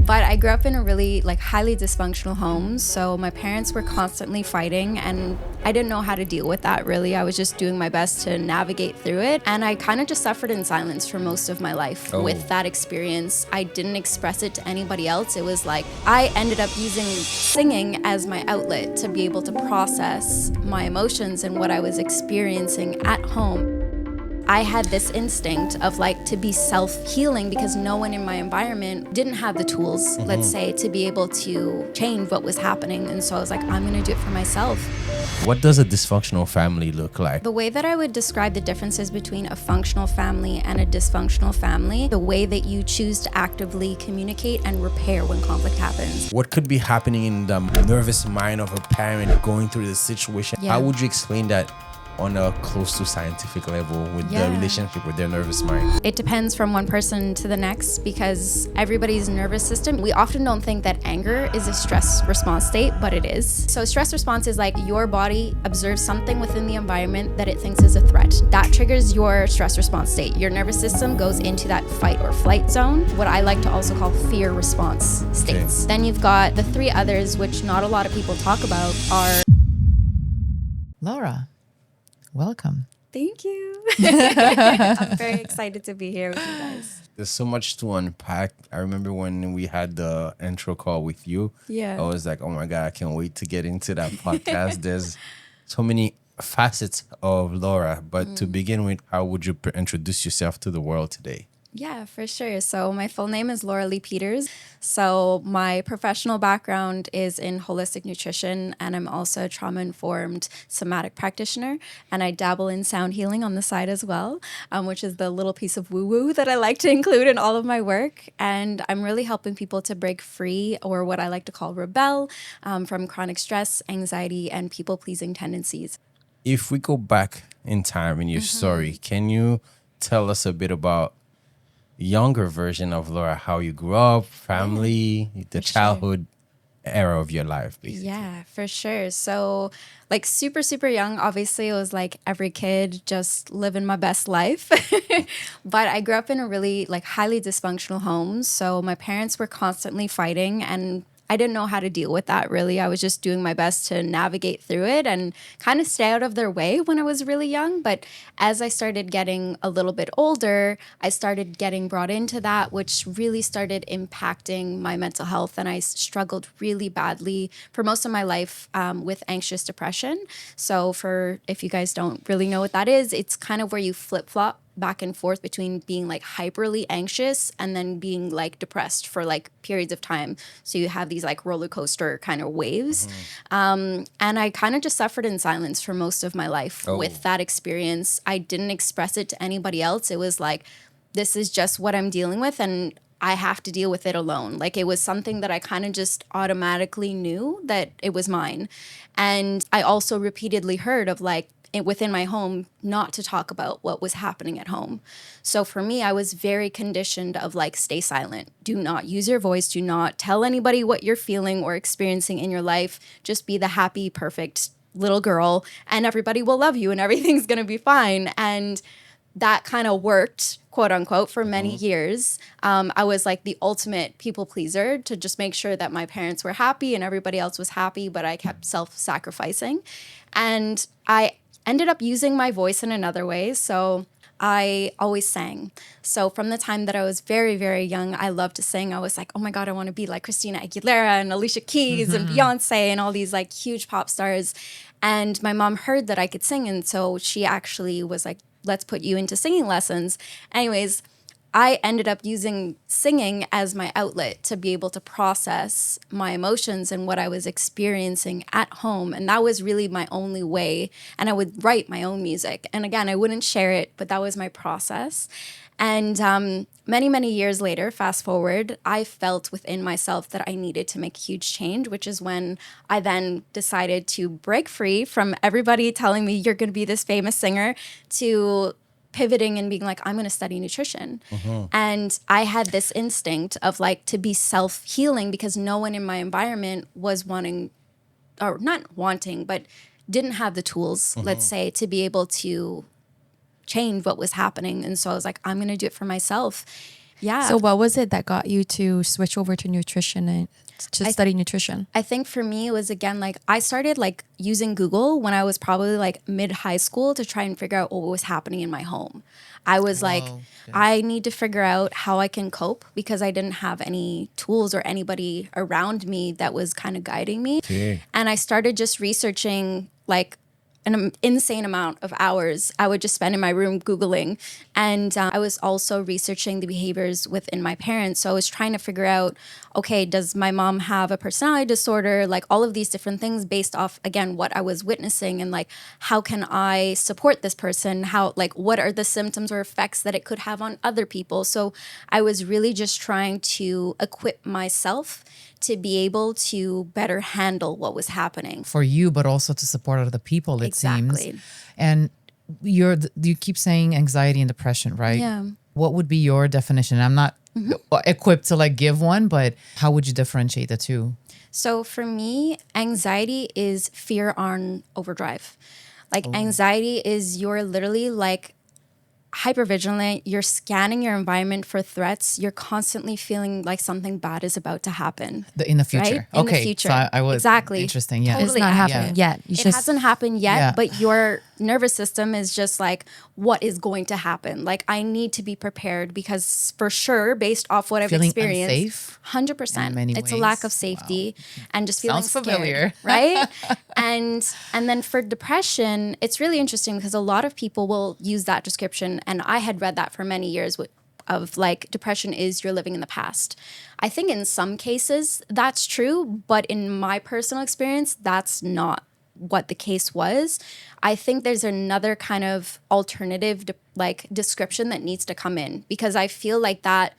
But I grew up in a really highly dysfunctional home. So my parents were constantly fighting and I didn't know how to deal with that really. I was just doing my best to navigate through it. And I kind of just suffered in silence for most of my life with that experience. I didn't express it to anybody else. It was like I ended up using singing as my outlet to be able to process my emotions and what I was experiencing at home. I had this instinct of to be self-healing because no one in my environment didn't have the tools, let's say, to be able to change what was happening. And so I was like, I'm gonna do it for myself. What does a dysfunctional family look like? The way that I would describe the differences between a functional family and a dysfunctional family, the way that you choose to actively communicate and repair when conflict happens. What could be happening in the nervous mind of a parent going through the situation? Yeah. How would you explain that on a close to scientific level with the relationship with their nervous mind? It depends from one person to the next because everybody's nervous system, we often don't think that anger is a stress response state, but it is. So stress response is your body observes something within the environment that it thinks is a threat. That triggers your stress response state. Your nervous system goes into that fight or flight zone, what I like to also call fear response states. Okay. Then you've got the three others, which not a lot of people talk about, are... Laura, welcome. Thank you. I'm very excited to be here with you guys. There's so much to unpack. I remember when we had the intro call with you. Yeah. I was like, oh my God, I can't wait to get into that podcast. There's so many facets of Laura. But to begin with, how would you introduce yourself to the world today? Yeah, for sure. So my full name is Laura Lee Peters. So my professional background is in holistic nutrition, and I'm also a trauma-informed somatic practitioner. And I dabble in sound healing on the side as well, which is the little piece of woo-woo that I like to include in all of my work. And I'm really helping people to break free, or what I like to call rebel, from chronic stress, anxiety, and people-pleasing tendencies. If we go back in time in your story, can you tell us a bit about younger version of Laura, how you grew up, family, the childhood era of your life, basically? Yeah, for sure. So super, super young, obviously it was every kid just living my best life. But I grew up in a really highly dysfunctional home. So my parents were constantly fighting and I didn't know how to deal with that really. I was just doing my best to navigate through it and kind of stay out of their way when I was really young. But as I started getting a little bit older, I started getting brought into that, which really started impacting my mental health. And I struggled really badly for most of my life with anxious depression. So if you guys don't really know what that is, it's kind of where you flip-flop back and forth between being hyperly anxious and then being depressed for periods of time. So you have these roller coaster kind of waves. And I kind of just suffered in silence for most of my life with that experience. I didn't express it to anybody else. It was this is just what I'm dealing with and I have to deal with it alone. It was something that I kind of just automatically knew that it was mine. And I also repeatedly heard of within my home not to talk about what was happening at home. So for me, I was very conditioned of stay silent. Do not use your voice. Do not tell anybody what you're feeling or experiencing in your life. Just be the happy, perfect little girl and everybody will love you and everything's going to be fine. And that kind of worked, quote unquote, for many years. I was the ultimate people pleaser to just make sure that my parents were happy and everybody else was happy, but I kept self-sacrificing. And I ended up using my voice in another way. So I always sang. So from the time that I was very, very young, I loved to sing. I was oh my God, I want to be like Christina Aguilera and Alicia Keys and Beyonce and all these huge pop stars. And my mom heard that I could sing. And so she actually was let's put you into singing lessons. Anyways, I ended up using singing as my outlet to be able to process my emotions and what I was experiencing at home. And that was really my only way. And I would write my own music. And again, I wouldn't share it, but that was my process. And many, many years later, fast forward, I felt within myself that I needed to make a huge change, which is when I then decided to break free from everybody telling me you're going to be this famous singer to pivoting and being I'm going to study nutrition. And I had this instinct of to be self-healing because no one in my environment was wanting, or not wanting, but didn't have the tools, let's say, to be able to change what was happening. And so I was I'm going to do it for myself. Yeah. So what was it that got you to switch over to nutrition and to study nutrition? I think for me, it was again, like I started like using Google when I was probably like mid high school to try and figure out what was happening in my home. I was like, I need to figure out how I can cope because I didn't have any tools or anybody around me that was kind of guiding me. Okay. And I started just researching like an insane amount of hours I would just spend in my room Googling. And I was also researching the behaviors within my parents. So I was trying to figure out, okay, does my mom have a personality disorder? Like all of these different things based off, again, what I was witnessing and like, how can I support this person? How, like, what are the symptoms or effects that it could have on other people? So I was really just trying to equip myself to be able to better handle what was happening. For you, but also to support other people, it Exactly. seems. And you keep saying anxiety and depression, right? Yeah. What would be your definition? I'm not equipped to like give one, but how would you differentiate the two? So for me, anxiety is fear on overdrive. Like anxiety is you're literally like hypervigilant, you're scanning your environment for threats, you're constantly feeling like something bad is about to happen. In the future. Right? In Okay. the future. So I was Exactly. interesting. Yeah. Totally. It's not accurate. happening yet. It hasn't happened yet, Yeah. but your nervous system is just like, what is going to happen? Like, I need to be prepared because for sure, based off what I've Feeling experienced, unsafe 100%. in many It's a lack of ways. safety and just feeling Sounds scared, familiar. right? and then for depression, it's really interesting because a lot of people will use that description, and I had read that for many years of like depression is you're living in the past. I think in some cases that's true, but in my personal experience, that's not what the case was. I think there's another kind of alternative like description that needs to come in because I feel like that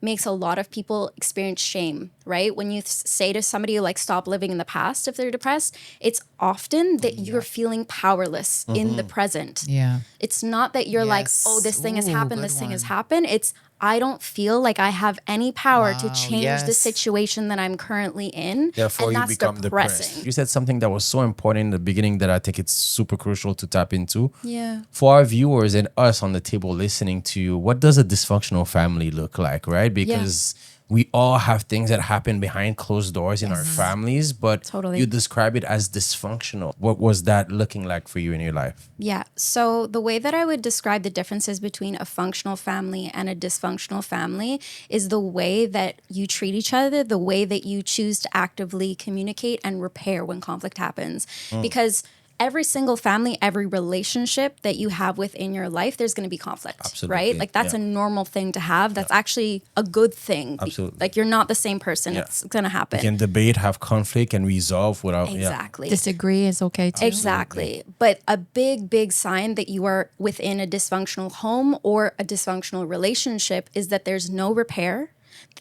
makes a lot of people experience shame, right? When you say to somebody like stop living in the past if they're depressed, it's often that you're feeling powerless in the present. Yeah. It's not that you're like, Yes. oh, this thing has Ooh, happened, good this thing has one. happened. It's I don't feel like I have any power to Wow, change the yes. situation that I'm currently in. Therefore, and you that's become depressing. depressed. You said something that was so important in the beginning that I think it's super crucial to tap into. Yeah. For our viewers and us on the table listening to you, what does a dysfunctional family look like, right? Because we all have things that happen behind closed doors in our families, but Totally. you describe it as dysfunctional. What was that looking like for you in your life? Yeah. So the way that I would describe the differences between a functional family and a dysfunctional family is the way that you treat each other, the way that you choose to actively communicate and repair when conflict happens. Because every single family, every relationship that you have within your life, there's going to be conflict, Absolutely. right? Like that's Yeah. a normal thing to have. That's actually a good thing. Absolutely. Like you're not the same person. Yeah. It's going to happen. You can debate, have conflict, and resolve without. Exactly. Disagree is okay too. Exactly. But a big, big sign that you are within a dysfunctional home or a dysfunctional relationship is that there's no repair,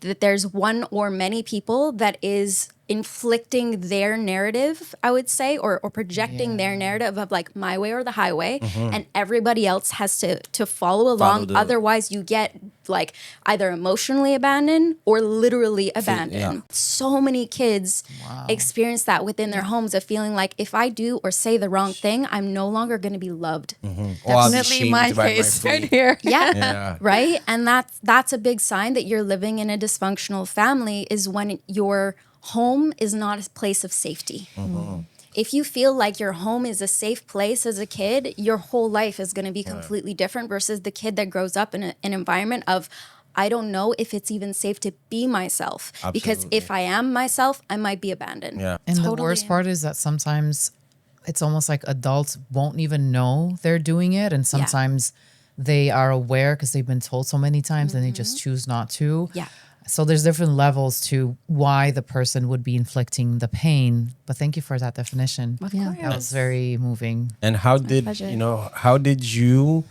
that there's one or many people that is inflicting their narrative, I would say, or projecting their narrative of like my way or the highway, and everybody else has to follow along. Otherwise, you get like either emotionally abandoned or literally abandoned. So many kids experience that within their homes of feeling like if I do or say the wrong thing, I'm no longer going to be loved. Or I'll be Definitely shamed my by case my right food. here. Yeah. Yeah. Right. And that's a big sign that you're living in a dysfunctional family is when your home is not a place of safety. If you feel like your home is a safe place as a kid, your whole life is going to be completely different versus the kid that grows up in an environment of, I don't know if it's even safe to be myself. Because Absolutely. if I am myself, I might be abandoned. Yeah. And the Totally. worst part is that sometimes it's almost like adults won't even know they're doing it. And sometimes they are aware because they've been told so many times and they just choose not to. Yeah. So there's different levels to why the person would be inflicting the pain. But thank you for that definition. Yeah. That was very moving. And how did pleasure. how did you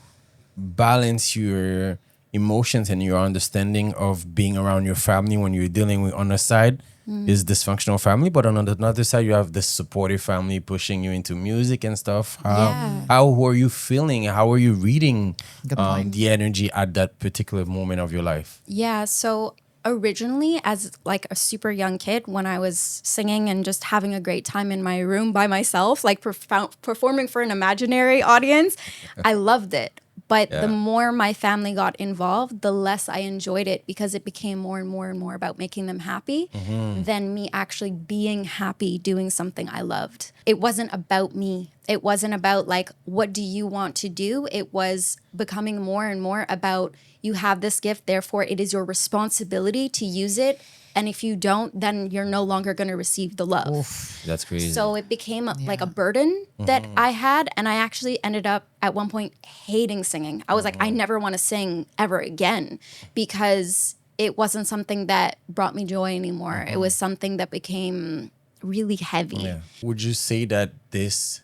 balance your emotions and your understanding of being around your family when you're dealing with, on the side is dysfunctional family, but on another side you have this supportive family pushing you into music and stuff. How were you feeling? How were you reading the energy at that particular moment of your life? Yeah. So originally, as like a super young kid, when I was singing and just having a great time in my room by myself, like performing for an imaginary audience, I loved it. But Yeah. the more my family got involved, the less I enjoyed it because it became more and more and more about making them happy than me actually being happy doing something I loved. It wasn't about me. It wasn't about like, what do you want to do? It was becoming more and more about, you have this gift, therefore it is your responsibility to use it. And if you don't, then you're no longer going to receive the love. That's crazy. So it became like a burden that I had. And I actually ended up at one point hating singing. I was like, I never want to sing ever again because it wasn't something that brought me joy anymore. It was something that became really heavy. Yeah. Would you say that this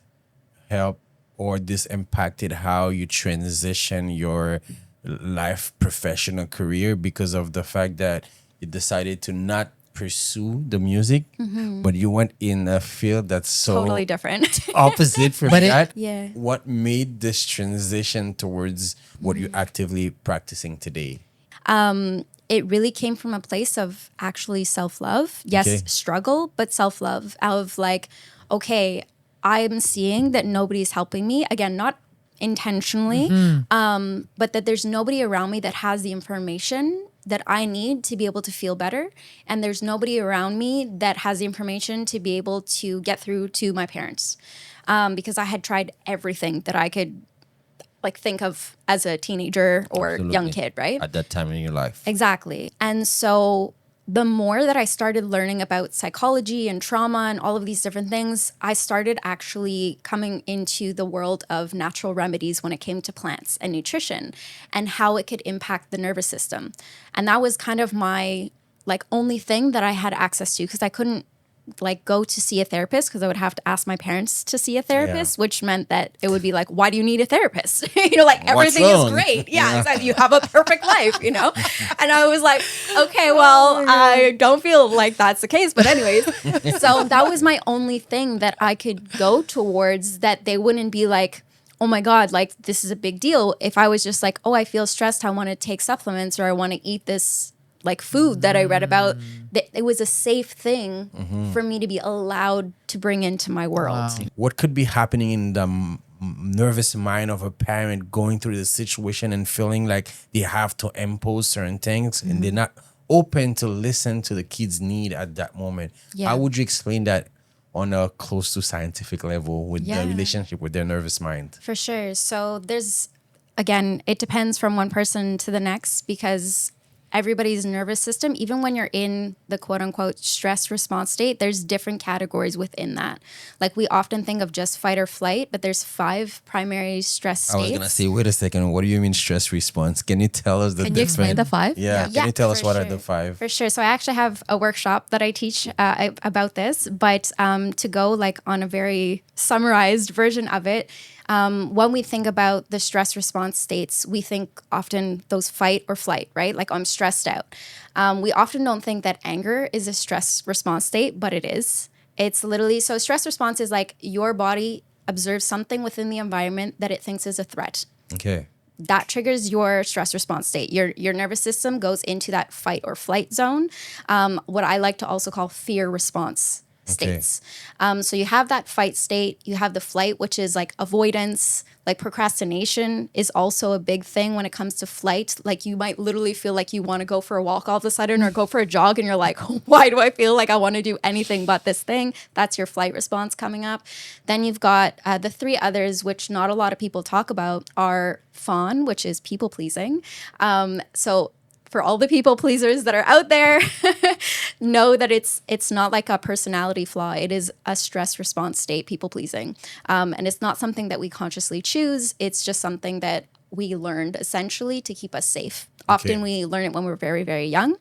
helped or this impacted how you transition your life professional career because of the fact that you decided to not pursue the music, but you went in a field that's so Totally different. opposite from But that? Yeah. What made this transition towards what you're actively practicing today? It really came from a place of actually self-love. Yes, Okay. struggle, but self-love of like, okay, I'm seeing that nobody's helping me. Again, not intentionally, but that there's nobody around me that has the information that I need to be able to feel better. And there's nobody around me that has the information to be able to get through to my parents. Because I had tried everything that I could like think of as a teenager or young Absolutely. kid, right? At that time in your life. Exactly. And so the more that I started learning about psychology and trauma and all of these different things, I started actually coming into the world of natural remedies when it came to plants and nutrition and how it could impact the nervous system. And that was kind of my like only thing that I had access to because I couldn't like go to see a therapist because I would have to ask my parents to see a therapist, which meant that it would be like, why do you need a therapist? Like What's everything is wrong? great. Yeah, exactly. You have a perfect life, And I was like, okay, well, I don't feel like that's the case. But anyways, so that was my only thing that I could go towards that they wouldn't be like, oh my God, like this is a big deal. If I was just like, oh, I feel stressed, I want to take supplements or I want to eat this like food that I read about, that it was a safe thing for me to be allowed to bring into my world. What could be happening in the nervous mind of a parent going through the situation and feeling like they have to impose certain things and they're not open to listen to the kid's need at that moment? Yeah. How would you explain that on a close to scientific level with Yeah. the relationship with their nervous mind? For sure. So there's, again, it depends from one person to the next because everybody's nervous system, even when you're in the quote unquote stress response state, there's different categories within that. Like we often think of just fight or flight, but there's 5 primary stress states. I was gonna say, wait a second, what do you mean stress response? Can you tell us the Can you difference? explain the 5? Yeah, can you tell us for what are sure. the 5? For sure. So I actually have a workshop that I teach about this, but to go like on a very summarized version of it, when we think about the stress response states, we think often those fight or flight, right? Like I'm stressed out. We often don't think that anger is a stress response state, but it is. It's literally, so stress response is like your body observes something within the environment that it thinks is a threat. Okay. That triggers your stress response state. Your nervous system goes into that fight or flight zone, what I like to also call fear response states. So you have that fight state, you have the flight, which is like avoidance, like procrastination is also a big thing when it comes to flight. Like you might literally feel like you want to go for a walk all of a sudden or go for a jog and you're like, why do I feel like I want to do anything but this thing? That's your flight response coming up. Then you've got the 3 others, which not a lot of people talk about, are fawn, which is people pleasing. So for all the people pleasers that are out there, know that it's not like a personality flaw. It is a stress response state, people pleasing. And it's not something that we consciously choose. It's just something that we learned essentially to keep us safe. Often we learn it when we're very, very young.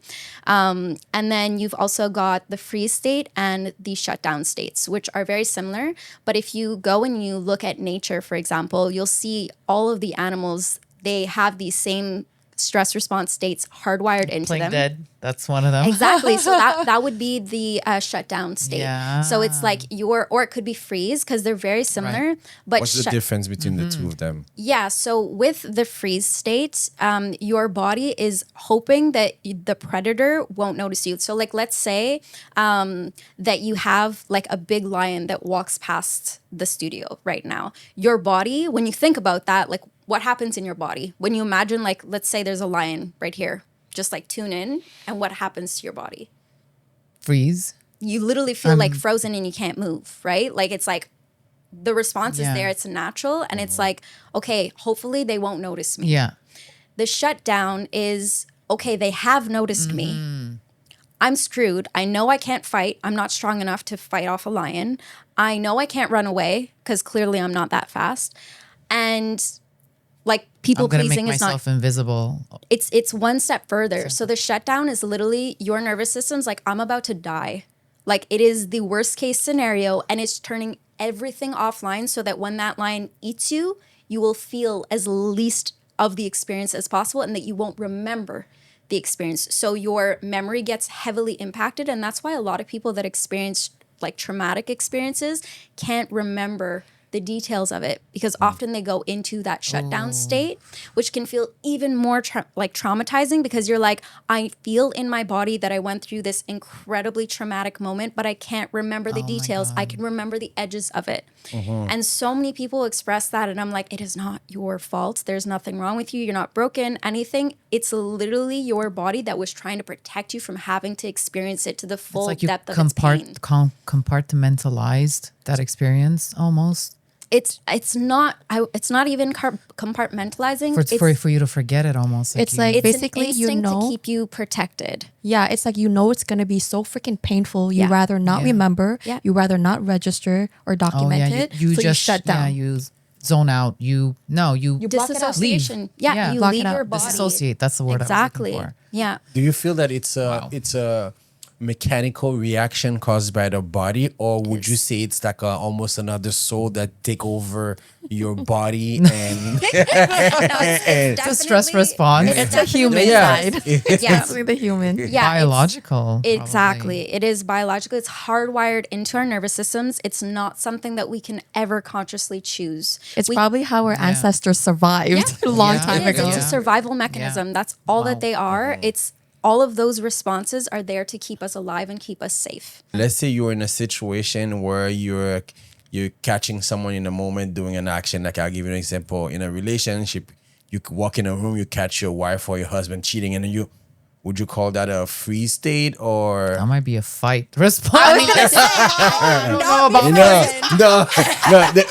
And then you've also got the freeze state and the shutdown states, which are very similar. But if you go and you look at nature, for example, you'll see all of the animals, they have these same stress response states hardwired into Playing them. dead. That's one of them. Exactly. So that would be the shutdown state. Yeah. So it's like or it could be freeze because they're very similar. But What's the difference between the 2 of them? yeah, so with the freeze state, your body is hoping that the predator won't notice you. So like, let's say that you have like a big lion that walks past the studio right now. Your body, when you think about that, like what happens in your body when you imagine, like, let's say there's a lion right here. Just like tune in, and what happens to your body? Freeze. You literally feel like frozen and you can't move, right? Like it's like the response is there, it's natural, and it's like, okay, hopefully they won't notice me. Yeah. The shutdown is, okay, they have noticed me. I'm screwed. I know I can't fight. I'm not strong enough to fight off a lion. I know I can't run away because clearly I'm not that fast. And like people I'm gonna make pleasing is not. myself invisible. It's one step further. So the shutdown is literally your nervous system's like, I'm about to die. Like it is the worst case scenario, and it's turning everything offline so that when that lion eats you, you will feel as least of the experience as possible, and that you won't remember the experience. So your memory gets heavily impacted, and that's why a lot of people that experience like traumatic experiences can't remember the details of it, because often they go into that shutdown state, which can feel even more traumatizing, because you're like, I feel in my body that I went through this incredibly traumatic moment, but I can't remember the details. I can remember the edges of it. And so many people express that, and I'm like, it is not your fault. There's nothing wrong with you. You're not broken, anything. It's literally your body that was trying to protect you from having to experience it to the full It's like you depth of its pain. compartmentalized that experience almost. It's not even compartmentalizing. For you to forget it almost. It's like It's basically, an you instinct know, to keep you protected. yeah, it's like, you know, it's going to be so freaking painful. You Yeah. rather not remember. Yeah. You rather not register or document it. You so just you shut down. you zone out. You block it out. Disassociation. Yeah, you Block leave it out. your body. Disassociate. That's the word Exactly. I was looking for. Yeah. Do you feel that it's a mechanical reaction caused by the body, or would you say it's like almost another soul that take over your body and It's a stress response. It's a human Yeah. side. Yeah. It's like the human. Yeah, Biological. Exactly. It is biological. It's hardwired into our nervous systems. It's not something that we can ever consciously choose. It's probably how our ancestors survived a long time It is. ago. It's a survival mechanism. That's all that they are. It's all of those responses are there to keep us alive and keep us safe. let's say you're in a situation where you're catching someone in a moment doing an action. Like I'll give you an example. In a relationship, you could walk in a room, you catch your wife or your husband cheating, and then would you call that a freeze state, or That might be a fight response.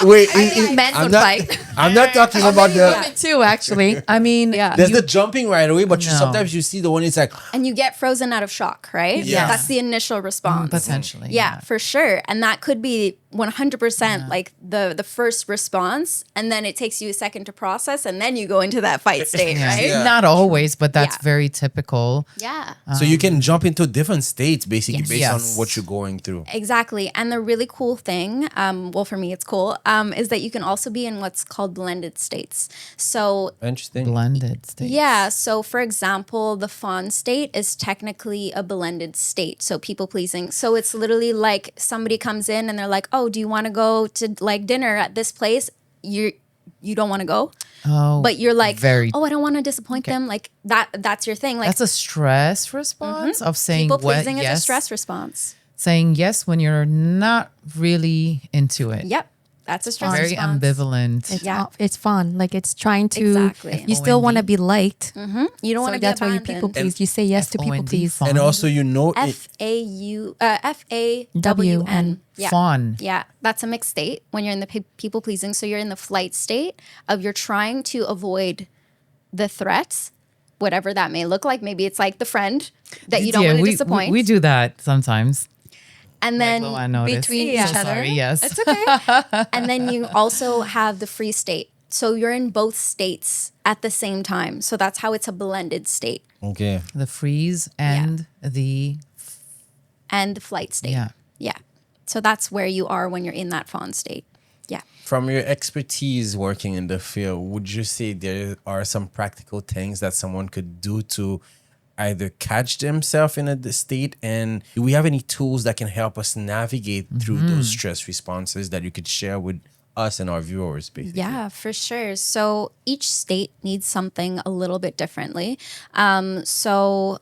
wait. Men I'm would not, fight. I'm not talking about the. Too, actually. I mean, yeah. There's the jumping right away, but No. sometimes you see the one. It's like And you get frozen out of shock, right? Yeah. That's the initial response. Potentially. Yeah, for sure. And that could be 100% like the first response, and then it takes you a second to process, and then you go into that fight state, Yeah. right? Yeah. Not always, but that's Yeah. very typical. Yeah. so you can jump into different states basically Yes. based Yes. on what you're going through. Exactly. And the really cool thing, well, for me, it's cool, is that you can also be in what's called blended states. So, Interesting. Blended state. yeah. So, for example, the fawn state is technically a blended state. So, people pleasing. So, it's literally like somebody comes in and they're like, oh, do you want to go to like dinner at this place? You don't want to go. Oh, But you're like, very. oh, I don't want to disappoint them. Like that's your thing. Like That's a stress response of saying people what pleasing is yes, a stress response. saying yes when you're not really into it. Yep. That's a stress Very response. ambivalent. It's, Yeah. it's fun. Like, it's trying to, Exactly. you still want to be liked. You don't want So to be that's why you abandoned. people please. You say yes to people FOND, please. fun. And also, FAWN. Yeah. Fun. Yeah, that's a mixed state when you're in the people pleasing. So you're in the flight state of you're trying to avoid the threats, whatever that may look like. Maybe it's like the friend that you don't want to disappoint. We do that sometimes. and then I noticed. between Yeah. each So other. sorry, yes. it's okay. And then you also have the free state. So you're in both states at the same time. So that's how it's a blended state okay. The freeze and the and the flight state. Yeah. Yeah. So that's where you are when you're in that fawn state. Yeah. From your expertise working in the field, would you say there are some practical things that someone could do to either catch themselves in a state? And do we have any tools that can help us navigate through those stress responses that you could share with us and our viewers, basically? Yeah, for sure. So each state needs something a little bit differently. So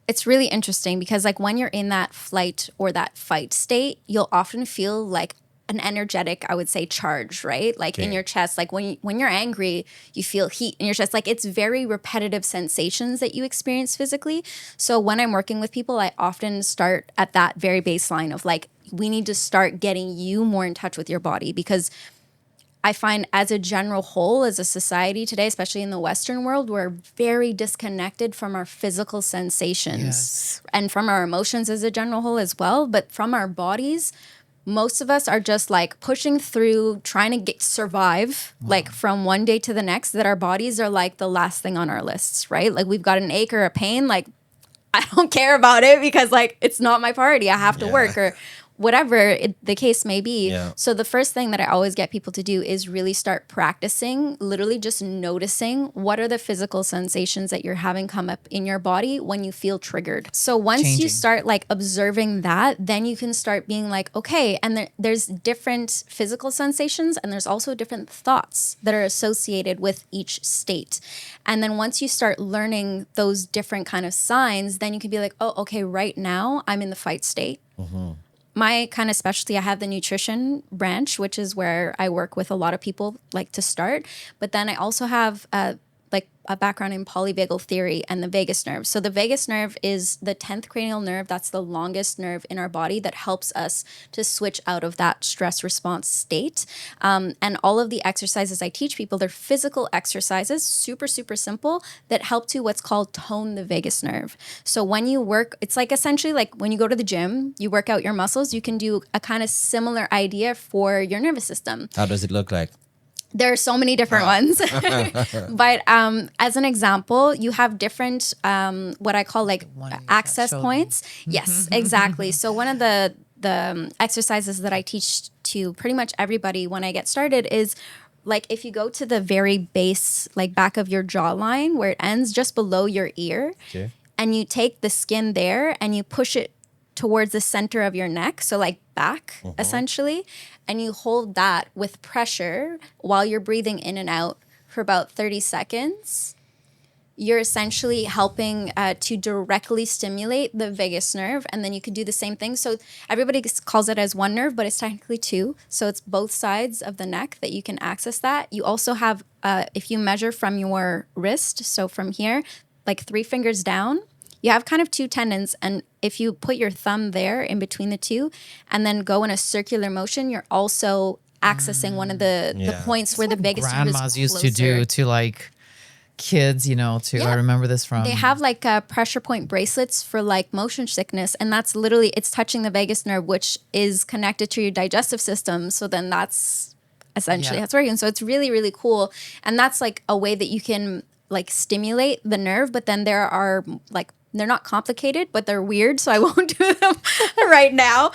it's really interesting because like when you're in that flight or that fight state, you'll often feel like an energetic, I would say, charge, right? Like in your chest, like when you're angry, you feel heat in your chest. Like it's very repetitive sensations that you experience physically. So when I'm working with people, I often start at that very baseline of like, we need to start getting you more in touch with your body, because I find as a general whole, as a society today, especially in the Western world, we're very disconnected from our physical sensations and from our emotions as a general whole as well. But from our bodies, most of us are just like pushing through, trying to survive like from one day to the next, that our bodies are like the last thing on our lists, right? Like we've got an ache or a pain, like I don't care about it because like it's not my priority. I have to work or whatever the case may be. Yeah. So the first thing that I always get people to do is really start practicing, literally just noticing what are the physical sensations that you're having come up in your body when you feel triggered. So once you start like observing that, then you can start being like, okay, and there's different physical sensations and there's also different thoughts that are associated with each state. And then once you start learning those different kind of signs, then you can be like, oh, okay, right now I'm in the fight state. My kind of specialty, I have the nutrition branch, which is where I work with a lot of people like to start. But then I also have like a background in polyvagal theory and the vagus nerve. So the vagus nerve is the 10th cranial nerve. That's the longest nerve in our body that helps us to switch out of that stress response state. And all of the exercises I teach people, they're physical exercises, super, super simple, that help to what's called tone the vagus nerve. So when you work, it's like essentially like when you go to the gym, you work out your muscles, you can do a kind of similar idea for your nervous system. How does it look like? There are so many different ones. But as an example, you have different, what I call like access points. Yes, exactly. So one of the exercises that I teach to pretty much everybody when I get started is like if you go to the very base, like back of your jawline where it ends just below your ear, and you take the skin there and you push it towards the center of your neck, so like back essentially, and you hold that with pressure while you're breathing in and out for about 30 seconds. You're essentially helping to directly stimulate the vagus nerve, and then you could do the same thing. So everybody calls it as one nerve, but it's technically two. So it's both sides of the neck that you can access that. You also have, if you measure from your wrist, so from here, like 3 fingers down, you have kind of 2 tendons, and if you put your thumb there in between the two and then go in a circular motion, you're also accessing one of the points where the vagus nerve is grandmas closer. used to do to like kids, you know, too. I remember this from. They have like pressure point bracelets for like motion sickness, and that's literally, it's touching the vagus nerve, which is connected to your digestive system. So then that's essentially that's working. So it's really, really cool. And that's like a way that you can like stimulate the nerve, but then there are like, they're not complicated, but they're weird, so I won't do them right now.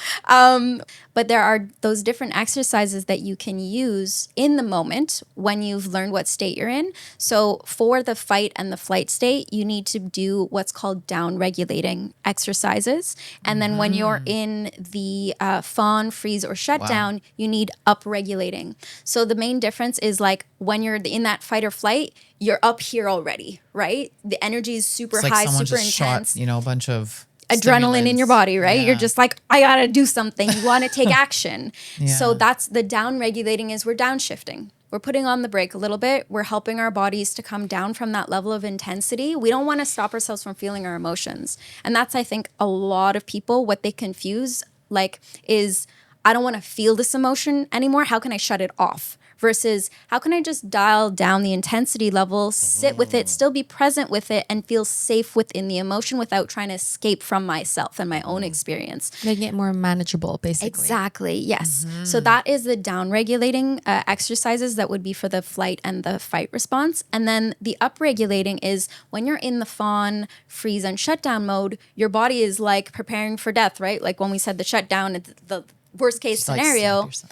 But there are those different exercises that you can use in the moment when you've learned what state you're in. So for the fight and the flight state, you need to do what's called down-regulating exercises. And then when you're in the fawn, freeze, or shutdown, you need up-regulating. So the main difference is like when you're in that fight or flight, you're up here already, right? The energy is super It's like high, someone super just intense. shot, you know, a bunch of Adrenaline in your body, right? Yeah. You're just like, I gotta do something. You want to take action. So that's the down regulating, is we're downshifting. We're putting on the brake a little bit. We're helping our bodies to come down from that level of intensity. We don't want to stop ourselves from feeling our emotions. And that's, I think, a lot of people, what they confuse like is, I don't want to feel this emotion anymore. How can I shut it off? Versus how can I just dial down the intensity level, sit with it, still be present with it, and feel safe within the emotion without trying to escape from myself and my own experience. Making it more manageable, basically. Exactly, yes. So that is the down-regulating exercises that would be for the flight and the fight response. And then the up-regulating is when you're in the fawn, freeze, and shutdown mode, your body is like preparing for death, right? Like when we said the shutdown, the worst case scenario. It's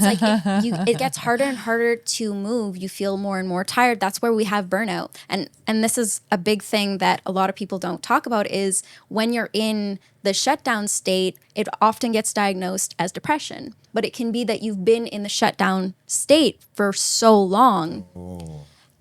like it gets harder and harder to move. You feel more and more tired. That's where we have burnout. And this is a big thing that a lot of people don't talk about, is when you're in the shutdown state, it often gets diagnosed as depression. But it can be that you've been in the shutdown state for so long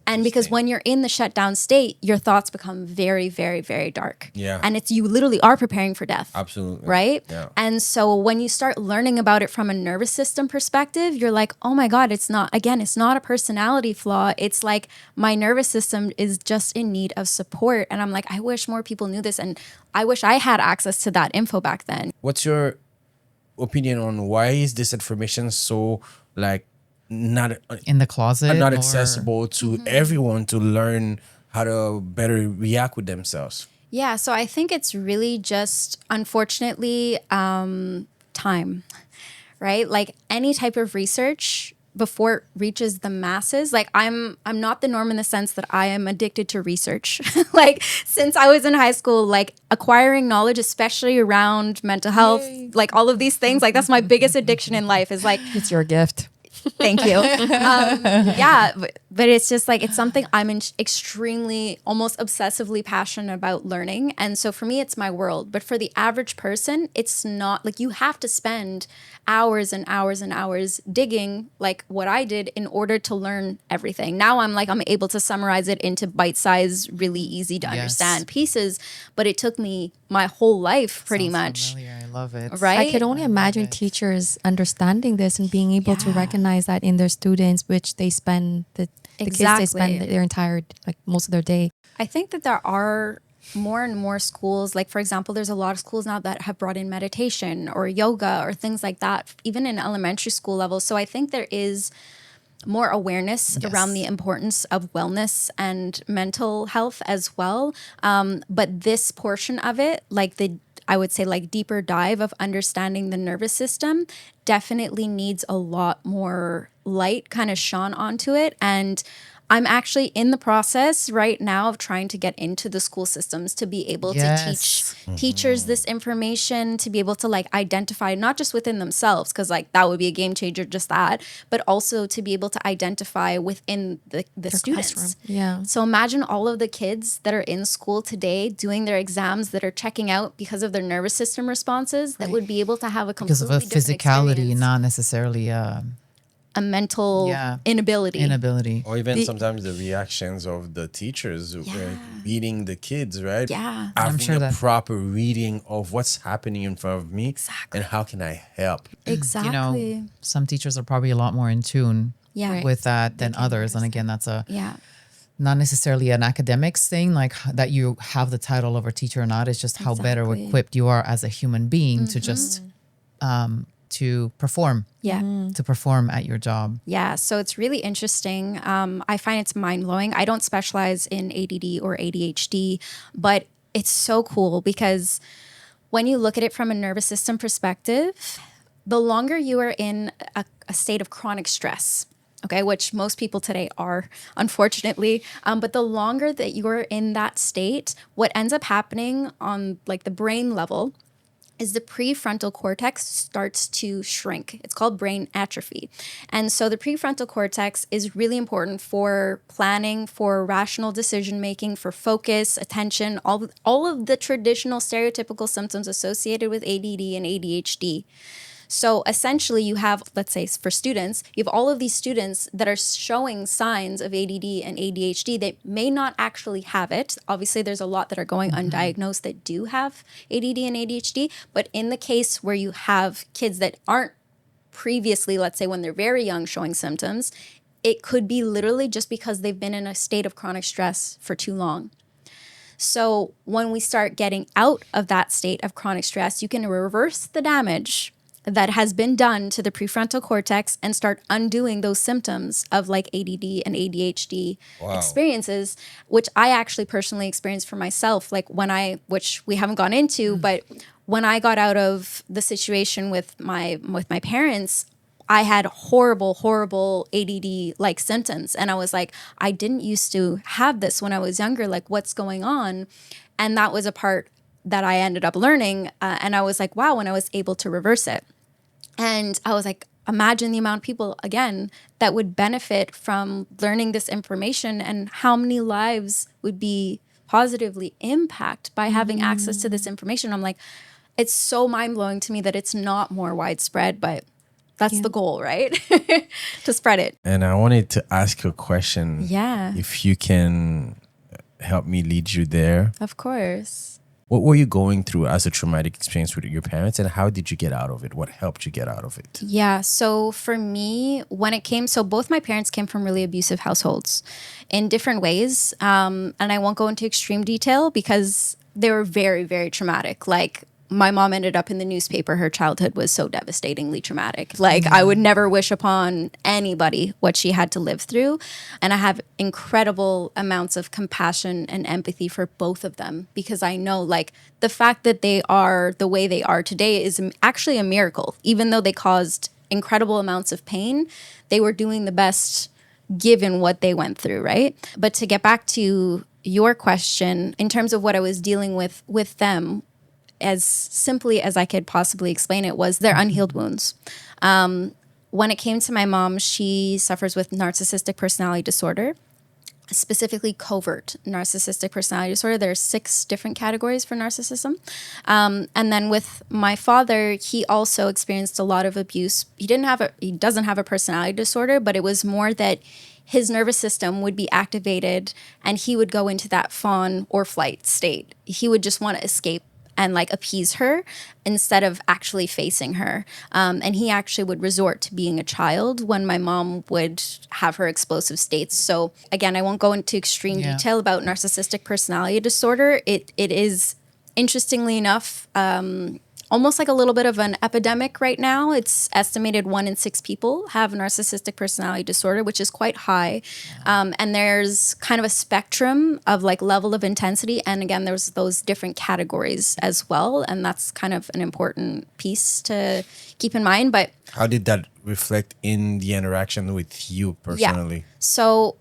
And because when you're in the shutdown state, your thoughts become very, very, very dark. Yeah. And it's you literally are preparing for death. Absolutely. Right? Yeah. And so when you start learning about it from a nervous system perspective, you're like, oh my God, it's not a personality flaw. It's like my nervous system is just in need of support. And I'm like, I wish more people knew this. And I wish I had access to that info back then. What's your opinion on why is this information so like not In the closet, not or- accessible to everyone to learn how to better react with themselves? Yeah, so I think it's really just, unfortunately, time, right? Like any type of research before it reaches the masses, like I'm not the norm in the sense that I am addicted to research. Like since I was in high school, like acquiring knowledge, especially around mental health, like all of these things, like that's my biggest addiction in life is like, It's your gift. thank you. Yeah, but it's just like, it's something I'm extremely, almost obsessively passionate about learning. And so for me, it's my world. But for the average person, it's not like you have to spend hours and hours and hours digging like what I did in order to learn everything. Now I'm able to summarize it into bite-sized, really easy to understand pieces. But it took me my whole life pretty Sounds much. familiar. I love it. Right? I could only imagine teachers understanding this and being able to recognize that in their students, which they spend the kids they spend their entire most of their day. I think that there are more and more schools, like for example, there's a lot of schools now that have brought in meditation or yoga or things like that, even in elementary school levels. So I think there is more awareness around the importance of wellness and mental health as well. But this portion of it, I would say deeper dive of understanding the nervous system definitely needs a lot more light kind of shone onto it. And I'm actually in the process right now of trying to get into the school systems to be able to teach teachers this information, to be able to identify not just within themselves, because that would be a game changer, just that, but also to be able to identify within the students. Classroom. Yeah. So imagine all of the kids that are in school today doing their exams that are checking out because of their nervous system responses that would be able to have a completely Because of a different physicality, experience. not necessarily A mental inability. Or even sometimes the reactions of the teachers meeting the kids, right? Yeah. Having sure a that- proper reading of what's happening in front of me and how can I help? Exactly. you know, some teachers are probably a lot more in tune Yeah. with that than others. And again, that's Yeah. not necessarily an academics thing, like that you have the title of a teacher or not. It's just how better Exactly. equipped you are as a human being to just to perform. Yeah. To perform at your job. Yeah, so it's really interesting. I find it's mind-blowing. I don't specialize in ADD or ADHD, but it's so cool because when you look at it from a nervous system perspective, the longer you are in a state of chronic stress, okay, which most people today are, unfortunately, but the longer that you're in that state, what ends up happening on the brain level is the prefrontal cortex starts to shrink. It's called brain atrophy. And so the prefrontal cortex is really important for planning, for rational decision making, for focus, attention, all of the traditional stereotypical symptoms associated with ADD and ADHD. So essentially you have, let's say for students, you have all of these students that are showing signs of ADD and ADHD that may not actually have it. Obviously, there's a lot that are going undiagnosed that do have ADD and ADHD. But in the case where you have kids that aren't previously, let's say when they're very young, showing symptoms, it could be literally just because they've been in a state of chronic stress for too long. So when we start getting out of that state of chronic stress, you can reverse the damage that has been done to the prefrontal cortex and start undoing those symptoms of ADD and ADHD experiences, which I actually personally experienced for myself. Which we haven't gone into, but when I got out of the situation with my parents, I had horrible ADD symptoms. And I was like, I didn't used to have this when I was younger. What's going on? And that was a part that I ended up learning. And I was like, wow, when I was able to reverse it. And I was like, imagine the amount of people, again, that would benefit from learning this information and how many lives would be positively impacted by having access to this information. I'm like, it's so mind-blowing to me that it's not more widespread, but That's the goal, right? To spread it. And I wanted to ask you a question. Yeah. If you can help me lead you there. Of course. What were you going through as a traumatic experience with your parents, and how did you get out of it? What helped you get out of it? Yeah. So for me, when it came, so both my parents came from really abusive households in different ways. And I won't go into extreme detail because they were very, very traumatic. Like, my mom ended up in the newspaper. Her childhood was so devastatingly traumatic. Like, I would never wish upon anybody what she had to live through. And I have incredible amounts of compassion and empathy for both of them, because I know, like, the fact that they are the way they are today is actually a miracle. Even though they caused incredible amounts of pain, they were doing the best given what they went through, right? But to get back to your question, in terms of what I was dealing with them, as simply as I could possibly explain it, was their unhealed wounds. When it came to my mom, she suffers with narcissistic personality disorder, specifically covert narcissistic personality disorder. There are 6 different categories for narcissism. And then with my father, he also experienced a lot of abuse. He doesn't have a personality disorder, but it was more that his nervous system would be activated and he would go into that fawn or flight state. He would just want to escape and like appease her instead of actually facing her. And he actually would resort to being a child when my mom would have her explosive states. So again, I won't go into extreme detail about narcissistic personality disorder. It is, interestingly enough, almost like a little bit of an epidemic right now. It's estimated 1 in 6 people have narcissistic personality disorder, which is quite high. And there's kind of a spectrum of like level of intensity. And again, there's those different categories as well. And that's kind of an important piece to keep in mind. But how did that reflect in the interaction with you personally? Yeah. So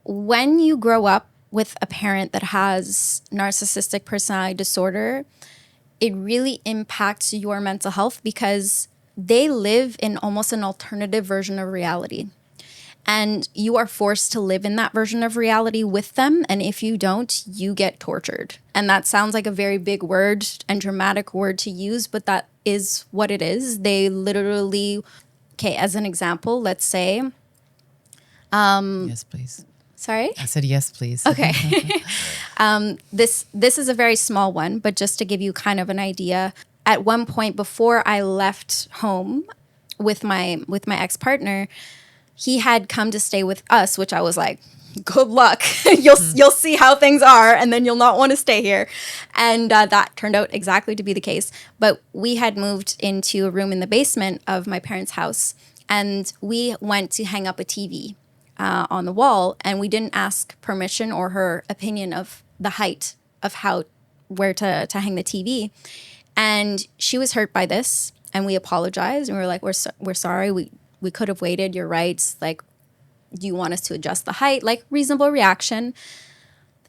when you grow up with a parent that has narcissistic personality disorder, it really impacts your mental health because they live in almost an alternative version of reality. And you are forced to live in that version of reality with them. And if you don't, you get tortured. And that sounds like a very big word and dramatic word to use, but that is what it is. They literally, okay, as an example, let's say. Yes, please. Sorry? I said yes, please. Okay. This is a very small one, but just to give you kind of an idea, at one point before I left home with my ex-partner, he had come to stay with us, which I was like, good luck. You'll see how things are, and then you'll not want to stay here. And that turned out exactly to be the case. But we had moved into a room in the basement of my parents' house, and we went to hang up a TV on the wall, and we didn't ask permission or her opinion of the height of where to hang the TV. And she was hurt by this, and we apologized, and we were like, we're sorry, we could have waited, you're right, like, do you want us to adjust the height? Like, reasonable reaction.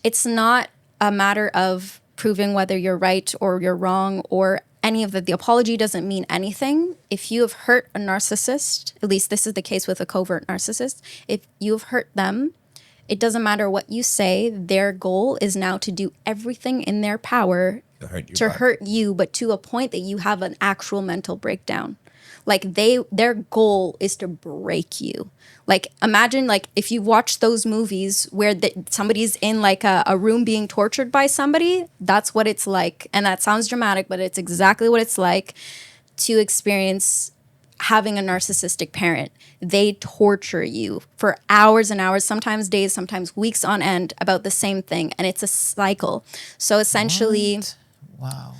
It's not a matter of proving whether you're right or you're wrong or any of that. The apology doesn't mean anything. If you have hurt a narcissist, at least this is the case with a covert narcissist, if you have hurt them, it doesn't matter what you say. Their goal is now to do everything in their power to hurt you, but to a point that you have an actual mental breakdown. Like, their goal is to break you. Like, imagine, like, if you watch those movies where somebody's in like a room being tortured by somebody, that's what it's like. And that sounds dramatic, but it's exactly what it's like to experience having a narcissistic parent. They torture you for hours and hours, sometimes days, sometimes weeks on end about the same thing. And it's a cycle. So essentially... What? Wow.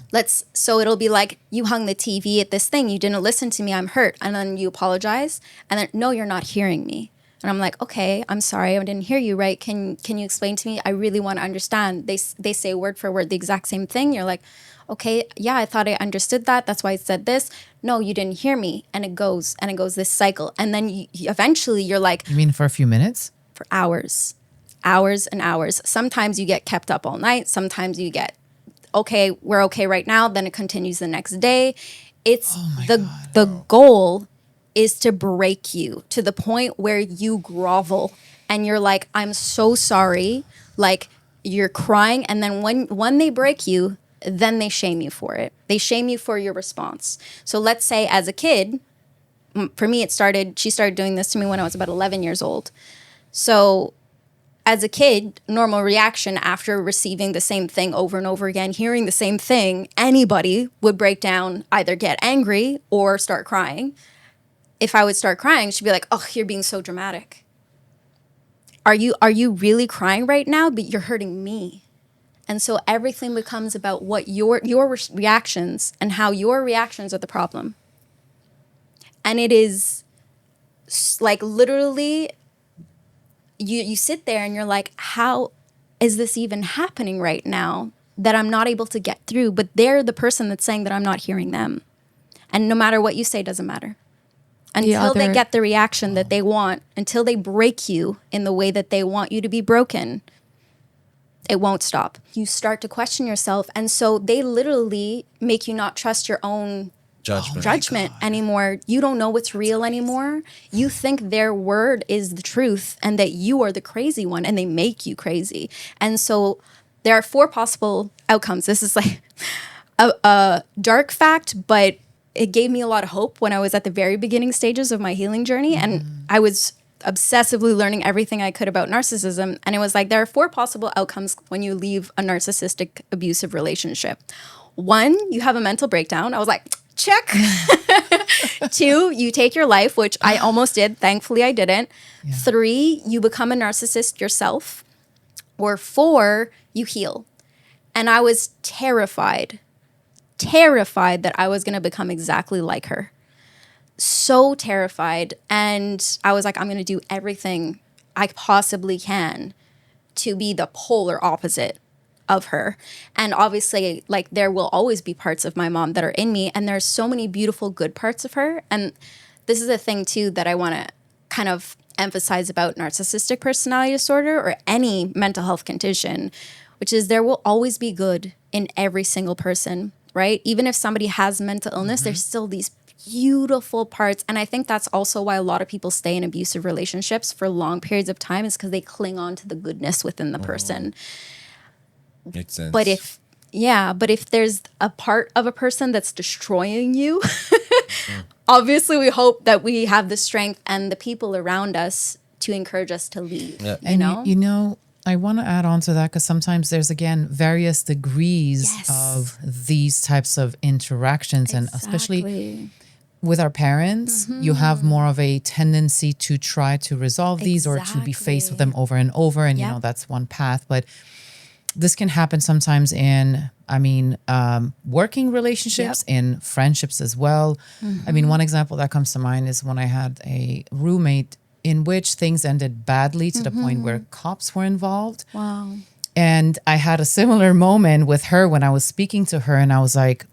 So it'll be like, you hung the TV at this thing, you didn't listen to me, I'm hurt. And then you apologize. And then, no, you're not hearing me. And I'm like, okay, I'm sorry, I didn't hear you, right? Can you explain to me? I really want to understand. They say word for word the exact same thing. You're like, okay, yeah, I thought I understood that. That's why I said this. No, you didn't hear me. And it goes this cycle. And then eventually you're like. You mean for a few minutes? For hours and hours. Sometimes you get kept up all night. Sometimes you get, okay, we're okay right now. Then it continues the next day. It's the goal is to break you to the point where you grovel and you're like, I'm so sorry. Like, you're crying. And then when they break you, then they shame you for it. They shame you for your response. So let's say as a kid, for me, she started doing this to me when I was about 11 years old. So as a kid, normal reaction after receiving the same thing over and over again, hearing the same thing, anybody would break down, either get angry or start crying. If I would start crying, she'd be like, oh, you're being so dramatic. Are you really crying right now? But you're hurting me. And so everything becomes about what your reactions and how your reactions are the problem. And it is like literally, you sit there and you're like, how is this even happening right now that I'm not able to get through? But they're the person that's saying that I'm not hearing them. And no matter what you say, doesn't matter. Until they get the reaction that they want, until they break you in the way that they want you to be broken, it won't stop. You start to question yourself. And so they literally make you not trust your own judgment anymore. You don't know what's real anymore. You think their word is the truth and that you are the crazy one, and they make you crazy. And so there are 4 possible outcomes. This is like a dark fact, but it gave me a lot of hope when I was at the very beginning stages of my healing journey. And I was obsessively learning everything I could about narcissism. And it was like, there are 4 possible outcomes when you leave a narcissistic abusive relationship. 1, you have a mental breakdown. I was like, check. 2, you take your life, which I almost did. Thankfully, I didn't. 3, you become a narcissist yourself. Or 4, you heal. And I was terrified that I was going to become exactly like her. So terrified. And I was like, I'm going to do everything I possibly can to be the polar opposite of her. And obviously, like, there will always be parts of my mom that are in me, and there's so many beautiful good parts of her. And this is a thing too that I want to kind of emphasize about narcissistic personality disorder or any mental health condition, which is there will always be good in every single person, right? Even if somebody has mental illness, there's still these beautiful parts. And I think that's also why a lot of people stay in abusive relationships for long periods of time, is because they cling on to the goodness within the person. Makes sense. But if there's a part of a person that's destroying you, obviously we hope that we have the strength and the people around us to encourage us to leave. Yeah. You know, I want to add on to that because sometimes there's, again, various degrees of these types of interactions. And especially with our parents, you have more of a tendency to try to resolve these or to be faced with them over and over. And, you know, that's one path. But this can happen sometimes in, working relationships, in friendships as well. I mean, one example that comes to mind is when I had a roommate in which things ended badly to the point where cops were involved. Wow. And I had a similar moment with her when I was speaking to her, and I was like,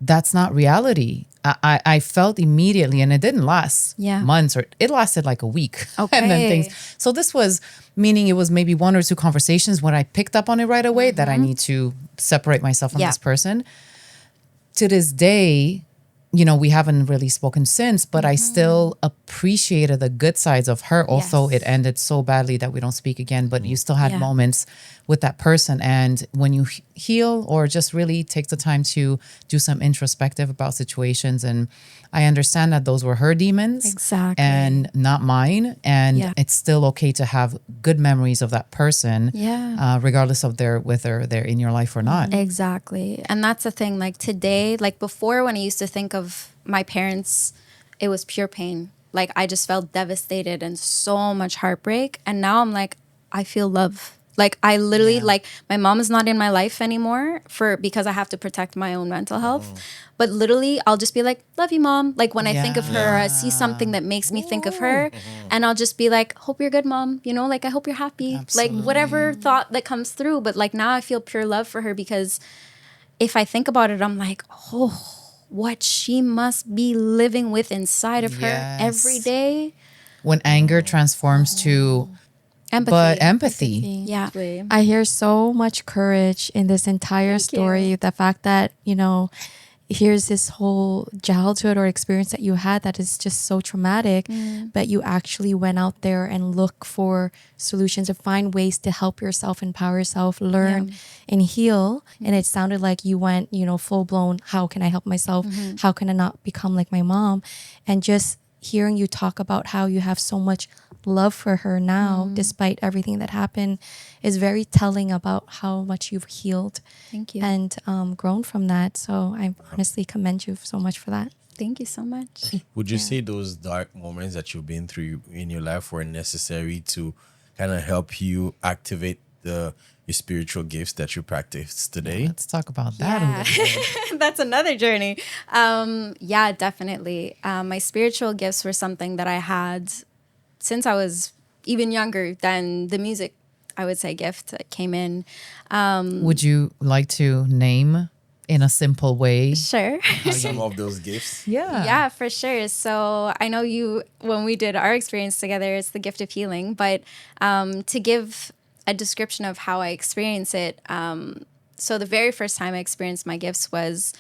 that's not reality. I felt immediately, and it didn't last months, or it lasted like a week. Okay. And then things. So this was meaning it was maybe 1 or 2 conversations when I picked up on it right away that I need to separate myself from this person. To this day, you know, we haven't really spoken since, but I still appreciated the good sides of her. Also, it ended so badly that we don't speak again, but you still had moments with that person. And when you heal or just really take the time to do some introspective about situations, and I understand that those were her demons and not mine. And it's still okay to have good memories of that person, regardless of whether they're in your life or not. Exactly. And that's the thing, like today, like before, when I used to think of my parents, it was pure pain. Like I just felt devastated and so much heartbreak. And now I'm like, I feel love. Like I literally, like my mom is not in my life anymore because I have to protect my own mental health. But literally, I'll just be like, love you, mom. Like when I think of her, I see something that makes me think of her. And I'll just be like, hope you're good, mom. You know, like I hope you're happy. Absolutely. Like whatever thought that comes through. But like now I feel pure love for her, because if I think about it, I'm like, oh, what she must be living with inside of her every day. When anger transforms to empathy. Yeah. I hear so much courage in this entire story. The fact that, you know, here's this whole childhood or experience that you had that is just so traumatic, but you actually went out there and look for solutions or find ways to help yourself, empower yourself, learn and heal. And it sounded like you went, full blown, how can I help myself? How can I not become like my mom? And just hearing you talk about how you have so much love for her now, despite everything that happened, is very telling about how much you've healed. Thank you. And grown from that. So I honestly commend you so much for that. Thank you so much. Would you say those dark moments that you've been through in your life were necessary to kind of help you activate your spiritual gifts that you practice today? Let's talk about that a little bit. That's another journey. Yeah, definitely. My spiritual gifts were something that I had since I was even younger than the music, I would say, gift that came in. Would you like to name in a simple way? Sure. Some of those gifts. Yeah, for sure. So I know when we did our experience together, it's the gift of healing. But to give a description of how I experience it, so the very first time I experienced my gifts was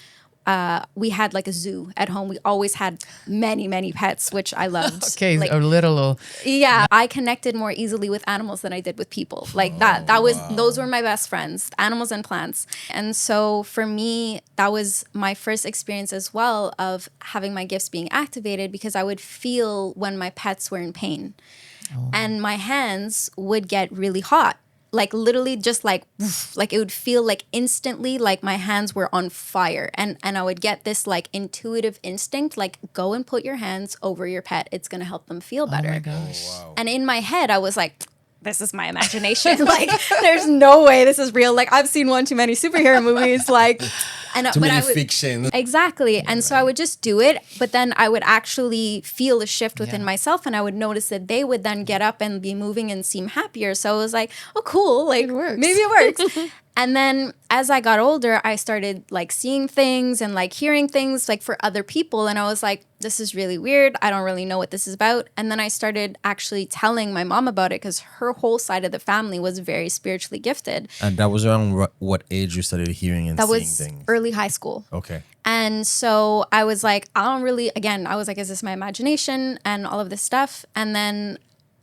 we had like a zoo at home. We always had many, many pets, which I loved. Okay, like, a little. Yeah, I connected more easily with animals than I did with people. Like those were my best friends, animals and plants. And so for me, that was my first experience as well of having my gifts being activated, because I would feel when my pets were in pain. And my hands would get really hot. Like literally just like it would feel like instantly like my hands were on fire. And I would get this like intuitive instinct, like go and put your hands over your pet. It's going to help them feel better. Oh my gosh. And in my head, I was like, this is my imagination. Like, there's no way this is real. Like, I've seen one too many superhero movies. Like, Too many fiction. Exactly. And so I would just do it, but then I would actually feel a shift within myself, and I would notice that they would then get up and be moving and seem happier. So I was like, oh, cool. Like, maybe it works. And then as I got older, I started like seeing things and like hearing things like for other people. And I was like, this is really weird. I don't really know what this is about. And then I started actually telling my mom about it, because her whole side of the family was very spiritually gifted. And that was around what age you started hearing and seeing things? Early high school. Okay. And so I was like, I was like, is this my imagination and all of this stuff? And then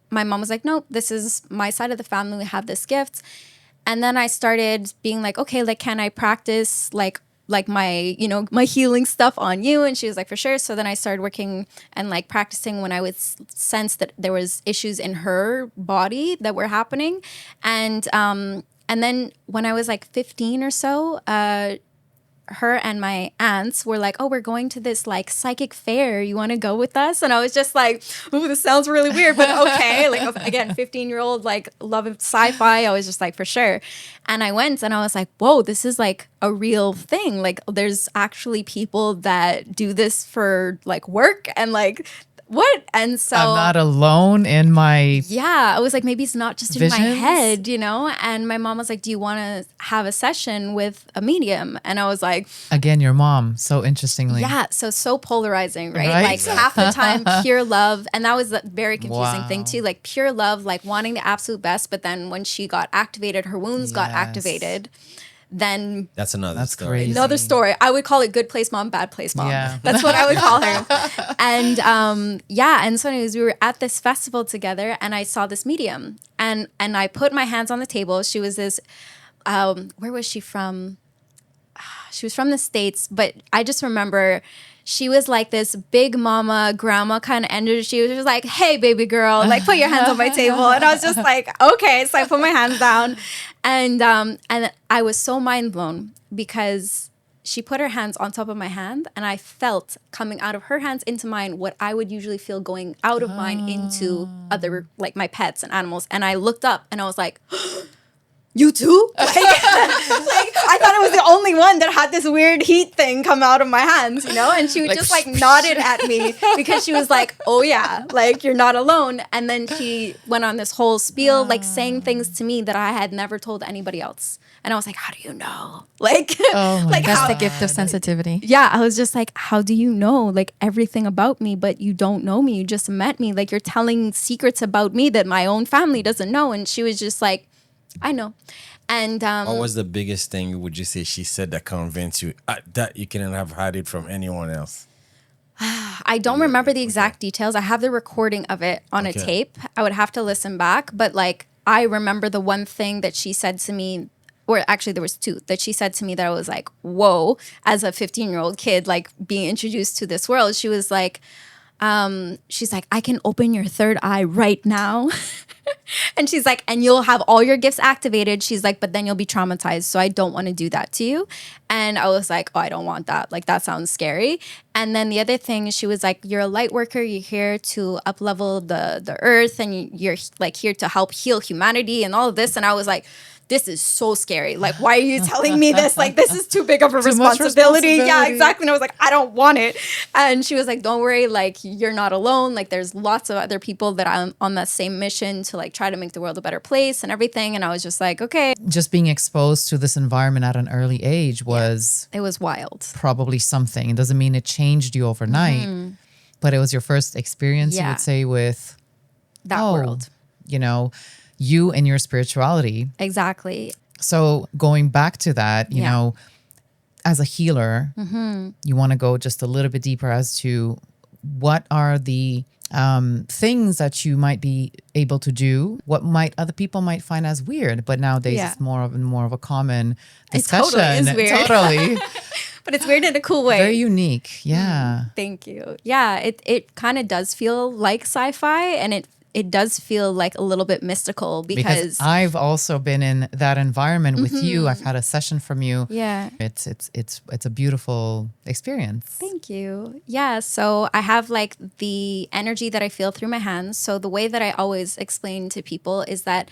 my mom was like, nope, this is my side of the family. We have this gift. And then I started being like, okay, like, can I practice like my, my healing stuff on you? And she was like, for sure. So then I started working and like practicing when I would sense that there was issues in her body that were happening. And then when I was like 15 or so, her and my aunts were like, oh, we're going to this like psychic fair. You want to go with us? And I was just like, ooh, this sounds really weird, but okay. Like, again, 15-year-old, like, love sci-fi. I was just like, for sure. And I went and I was like, whoa, this is like a real thing. Like, there's actually people that do this for like work, and like, what? And so I'm not alone in my I was like, maybe it's not just in my visions? head, and my mom was like, do you want to have a session with a medium? And I was like, again, your mom, so interestingly. so polarizing, right? Right? Like half the time pure love, and that was the very confusing thing too, like pure love, like wanting the absolute best, but then when she got activated, her wounds got activated. Then That's another story. crazy. another story. I would call it good place mom, bad place mom. Yeah. That's what I would call her. And and so anyways, we were at this festival together, and I saw this medium, and I put my hands on the table. She was this, where was she from? She was from the States, but I just remember she was like this big mama, grandma kind of energy. She was just like, hey, baby girl, like, put your hands on my table. And I was just like, okay. So I put my hands down. And I was so mind blown, because she put her hands on top of my hand, and I felt coming out of her hands into mine what I would usually feel going out of mine into other, like, my pets and animals. And I looked up and I was like, you too? Like, I thought I was the only one that had this weird heat thing come out of my hands, And she would just like nodded at me, because she was like, oh yeah, like, you're not alone. And then she went on this whole spiel, like saying things to me that I had never told anybody else. And I was like, how do you know? Like, like, that's the gift of sensitivity. Yeah, I was just like, how do you know like everything about me, but you don't know me? You just met me. Like, you're telling secrets about me that my own family doesn't know. And she was just like, I know. And What was the biggest thing would you say she said that convinced you that you couldn't have had it from anyone else? I don't remember the exact details. I have the recording of it on a tape. I would have to listen back, but like I remember the one thing that she said to me, or actually there was two that she said to me that I was like, whoa, as a 15-year-old kid, like being introduced to this world. She was like, she's like, I can open your third eye right now. And she's like, and you'll have all your gifts activated. She's like, but then you'll be traumatized. So I don't want to do that to you. And I was like, oh, I don't want that. Like, that sounds scary. And then the other thing, she was like, you're a light worker. You're here to up-level the earth. And you're like here to help heal humanity and all of this. And I was like, this is so scary. Like, why are you telling me this? Like, this is too big of a responsibility. Yeah, exactly. And I was like, I don't want it. And she was like, don't worry. Like, you're not alone. Like, there's lots of other people that are on that same mission to like try to make the world a better place and everything. And I was just like, okay. Just being exposed to this environment at an early age was It was wild. probably something. It doesn't mean it changed you overnight, but it was your first experience, you Yeah. would say, with That world. you know, you and your spirituality. Exactly. So going back to that, you Yeah. know, as a healer, you want to go just a little bit deeper as to what are the things that you might be able to do, what might other people might find as weird, but nowadays Yeah. it's more of a common It totally discussion. is weird. Totally. But it's weird in a cool way. Very unique. Yeah. Thank you. Yeah, it kind of does feel like sci-fi, and it does feel like a little bit mystical because I've also been in that environment with you. I've had a session from you. yeah. It's a beautiful experience. Thank you. Yeah, so I have like the energy that I feel through my hands. So the way that I always explain to people is that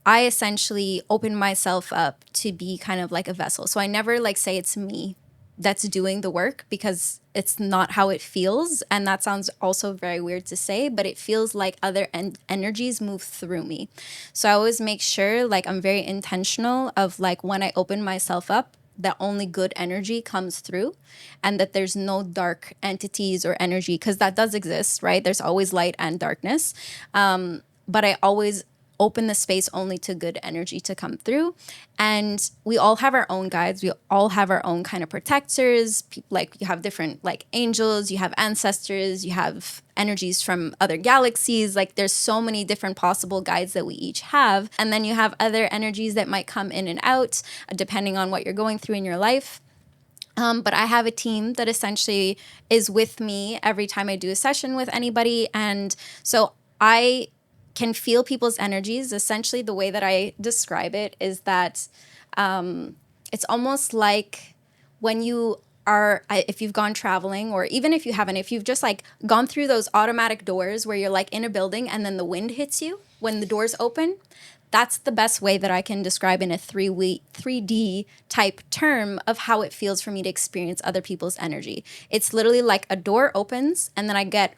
I essentially open myself up to be kind of like a vessel. So I never like say it's me that's doing the work because it's not how it feels. And that sounds also very weird to say, but it feels like other energies move through me. So I always make sure like I'm very intentional of like when I open myself up, that only good energy comes through and that there's no dark entities or energy, because that does exist, right? There's always light and darkness. But I always open the space only to good energy to come through. And we all have our own guides. We all have our own kind of protectors. Like you have different like angels, you have ancestors, you have energies from other galaxies. Like there's so many different possible guides that we each have. And then you have other energies that might come in and out depending on what you're going through in your life. But I have a team that essentially is with me every time I do a session with anybody. And so I can feel people's energies. Essentially, the way that I describe it is that it's almost like when you are, if you've gone traveling, or even if you haven't, if you've just like gone through those automatic doors where you're like in a building and then the wind hits you when the doors open. That's the best way that I can describe in a 3D type term of how it feels for me to experience other people's energy. It's literally like a door opens and then I get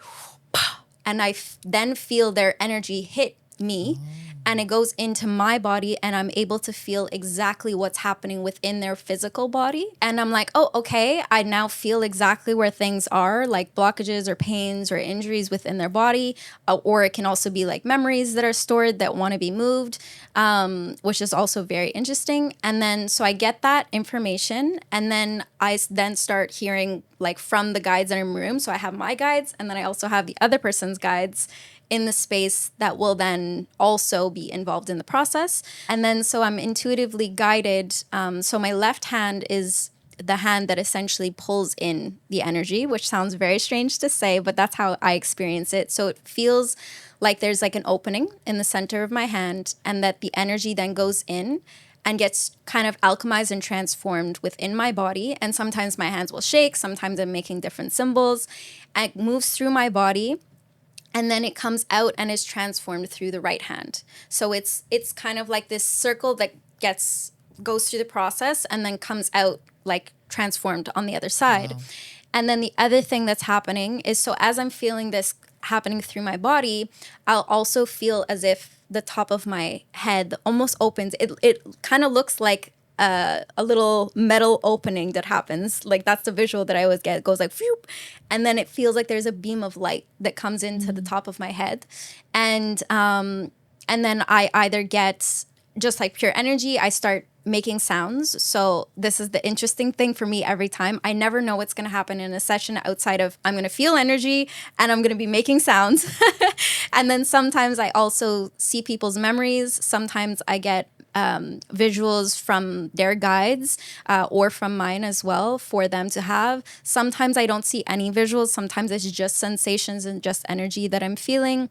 and I then feel their energy hit me and it goes into my body and I'm able to feel exactly what's happening within their physical body. And I'm like, oh, okay, I now feel exactly where things are, like blockages or pains or injuries within their body. Or it can also be like memories that are stored that want to be moved, which is also very interesting. And then, so I get that information and then I then start hearing like from the guides that are in the room. So I have my guides and then I also have the other person's guides in the space that will then also be involved in the process. And then so I'm intuitively guided. So my left hand is the hand that essentially pulls in the energy, which sounds very strange to say, but that's how I experience it. So it feels like there's like an opening in the center of my hand and that the energy then goes in and gets kind of alchemized and transformed within my body. And sometimes my hands will shake. Sometimes I'm making different symbols. And it moves through my body. And then it comes out and is transformed through the right hand. So it's kind of like this circle that goes through the process and then comes out like transformed on the other side. Wow. And then the other thing that's happening is, so as I'm feeling this happening through my body, I'll also feel as if the top of my head almost opens. It kind of looks like a little metal opening that happens. Like that's the visual that I always get. It goes like, phew, and then it feels like there's a beam of light that comes into the top of my head. And then I either get just like pure energy, I start making sounds. So this is the interesting thing for me every time. I never know what's going to happen in a session outside of I'm going to feel energy and I'm going to be making sounds. And then sometimes I also see people's memories. Sometimes I get visuals from their guides or from mine as well for them to have. Sometimes I don't see any visuals. Sometimes it's just sensations and just energy that I'm feeling.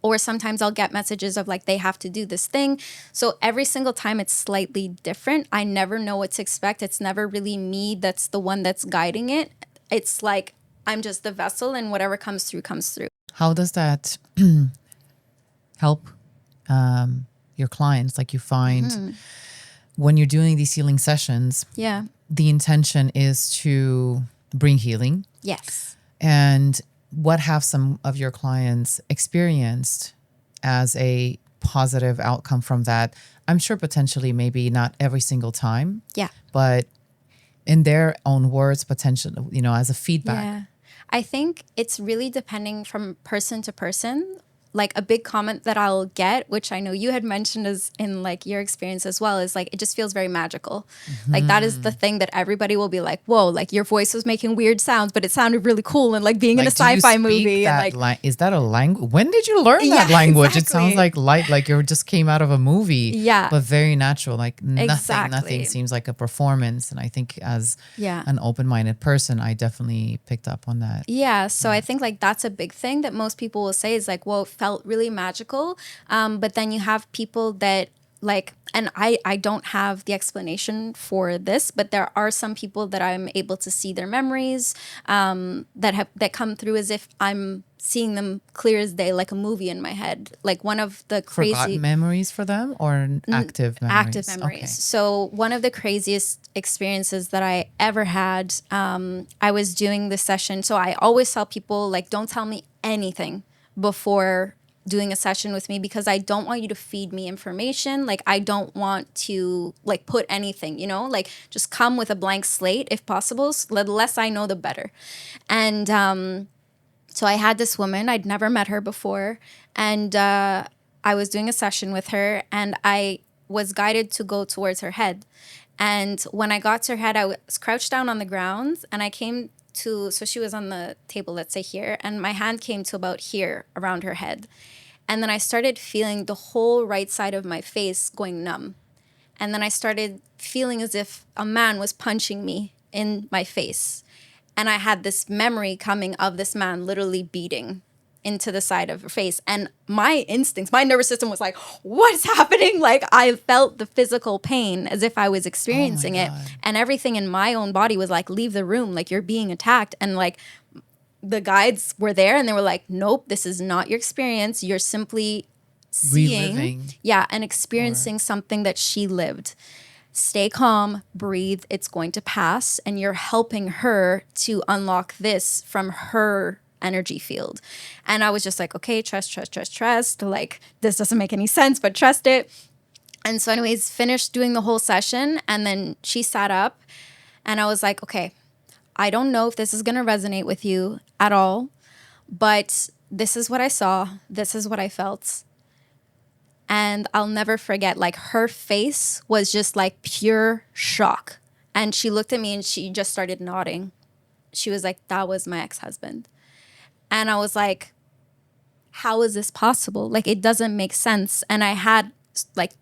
Or sometimes I'll get messages of like, they have to do this thing. So every single time it's slightly different. I never know what to expect. It's never really me that's the one that's guiding it. It's like, I'm just the vessel and whatever comes through, comes through. How does that help your clients? Like you find when you're doing these healing sessions, Yeah. the intention is to bring healing. Yes. And what have some of your clients experienced as a positive outcome from that? I'm sure potentially maybe not every single time. Yeah. But in their own words, potentially, you know, as a feedback. Yeah. I think it's really depending from person to person. Like a big comment that I'll get, which I know you had mentioned as in like your experience as well, is like, it just feels very magical. Like that is the thing that everybody will be like, whoa, like your voice was making weird sounds, but it sounded really cool. And like being in a do you sci-fi speak movie. that And like, is that a language? When did you learn that Yeah, language? It sounds exactly. like you just came out of a movie. Yeah. But very natural. Like nothing Exactly. seems like a performance. And I think as Yeah. an open-minded person, I definitely picked up on that. Yeah, so I think like that's a big thing that most people will say is like, well, it felt really magical. But then you have people that like, and I don't have the explanation for this, but there are some people that I'm able to see their memories that come through as if I'm seeing them clear as day, like a movie in my head. Like one of the crazy Forgotten memories for them or active memories? active memories. So one of the craziest experiences that I ever had, I was doing this session. So I always tell people like, don't tell me anything before doing a session with me because I don't want you to feed me information. Like I don't want to like put anything, you know, like just come with a blank slate if possible. So the less I know, the better. And so I had this woman, I'd never met her before. And I was doing a session with her and I was guided to go towards her head. And when I got to her head, I was crouched down on the ground and I came to, so she was on the table, let's say here, and my hand came to about here around her head. And then I started feeling the whole right side of my face going numb. And then I started feeling as if a man was punching me in my face. And I had this memory coming of this man literally beating into the side of her face. And my instincts, my nervous system was like, what's happening? Like I felt the physical pain as if I was experiencing it. And everything in my own body was like, leave the room, like you're being attacked. And like the guides were there and they were like, nope, this is not your experience. You're simply seeing, Reliving. yeah, and experiencing something that she lived. Stay calm, breathe, it's going to pass. And you're helping her to unlock this from her energy field. And I was just like, okay, trust. Like, this doesn't make any sense, but trust it. And so anyways, finished doing the whole session. And then she sat up and I was like, okay, I don't know if this is going to resonate with you at all, but this is what I saw. This is what I felt. And I'll never forget, like her face was just like pure shock. And she looked at me and she just started nodding. She was like, that was my ex-husband. And I was like, how is this possible? Like, it doesn't make sense. And I had like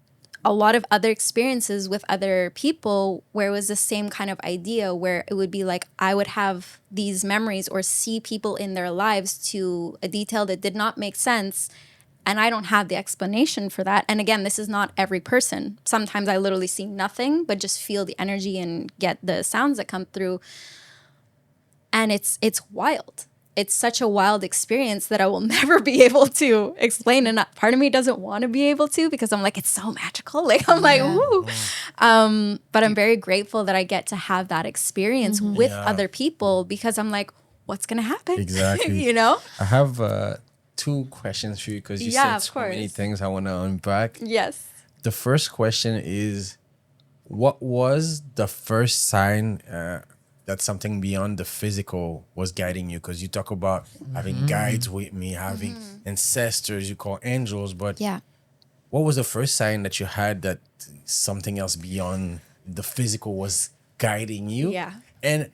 a lot of other experiences with other people where it was the same kind of idea where it would be like, I would have these memories or see people in their lives to a detail that did not make sense. And I don't have the explanation for that. And again, this is not every person. Sometimes I literally see nothing, but just feel the energy and get the sounds that come through. And it's wild. It's such a wild experience that I will never be able to explain. And part of me doesn't want to be able to because I'm like, it's so magical. Like, I'm like, ooh. But I'm very grateful that I get to have that experience with other people because I'm like, what's going to happen? Exactly. You know? I have 2 questions for you because you Yeah, said of so many course. things I want to unpack. Yes. The first question is, what was the first sign that something beyond the physical was guiding you? Because you talk about having guides with me, having ancestors you call angels, but Yeah. what was the first sign that you had that something else beyond the physical was guiding you? Yeah. And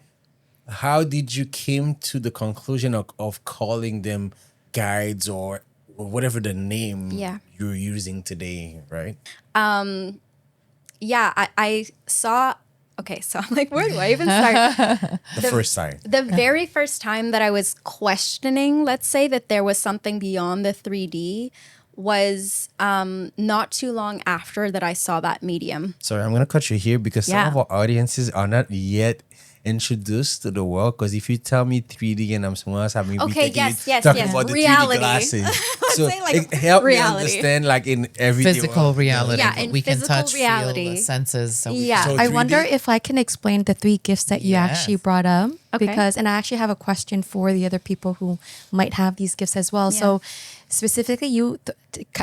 how did you came to the conclusion of calling them guides or whatever the name you're using today, right? Yeah, I saw. Okay, so I'm like, where do I even start? The first sign. The very first time that I was questioning, let's say, that there was something beyond the 3D was not too long after that I saw that medium. Sorry, I'm going to cut you here because some of our audiences are not yet introduced to the world. Because if you tell me 3D and I'm someone else, I may be thinking talking about the reality. 3D glasses. So say, like, help reality. me understand, like in everyday Physical world. reality. Yeah, in we can physical touch, reality. feel the senses. So we Yeah. So I 3D? wonder if I can explain the 3 gifts that you Yes. actually brought up. Okay. Because, and I actually have a question for the other people who might have these gifts as well. Yeah. So specifically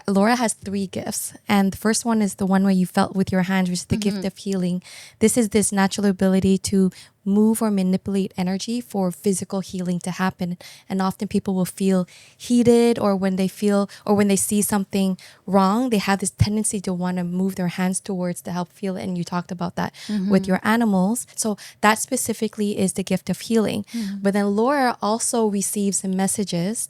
Laura has 3 gifts. And the first one is the one where you felt with your hands, which is the gift of healing. This is this natural ability to move or manipulate energy for physical healing to happen. And often people will feel heated, or when they see something wrong, they have this tendency to want to move their hands towards to help feel it. And you talked about that with your animals. So that specifically is the gift of healing. But then Laura also receives messages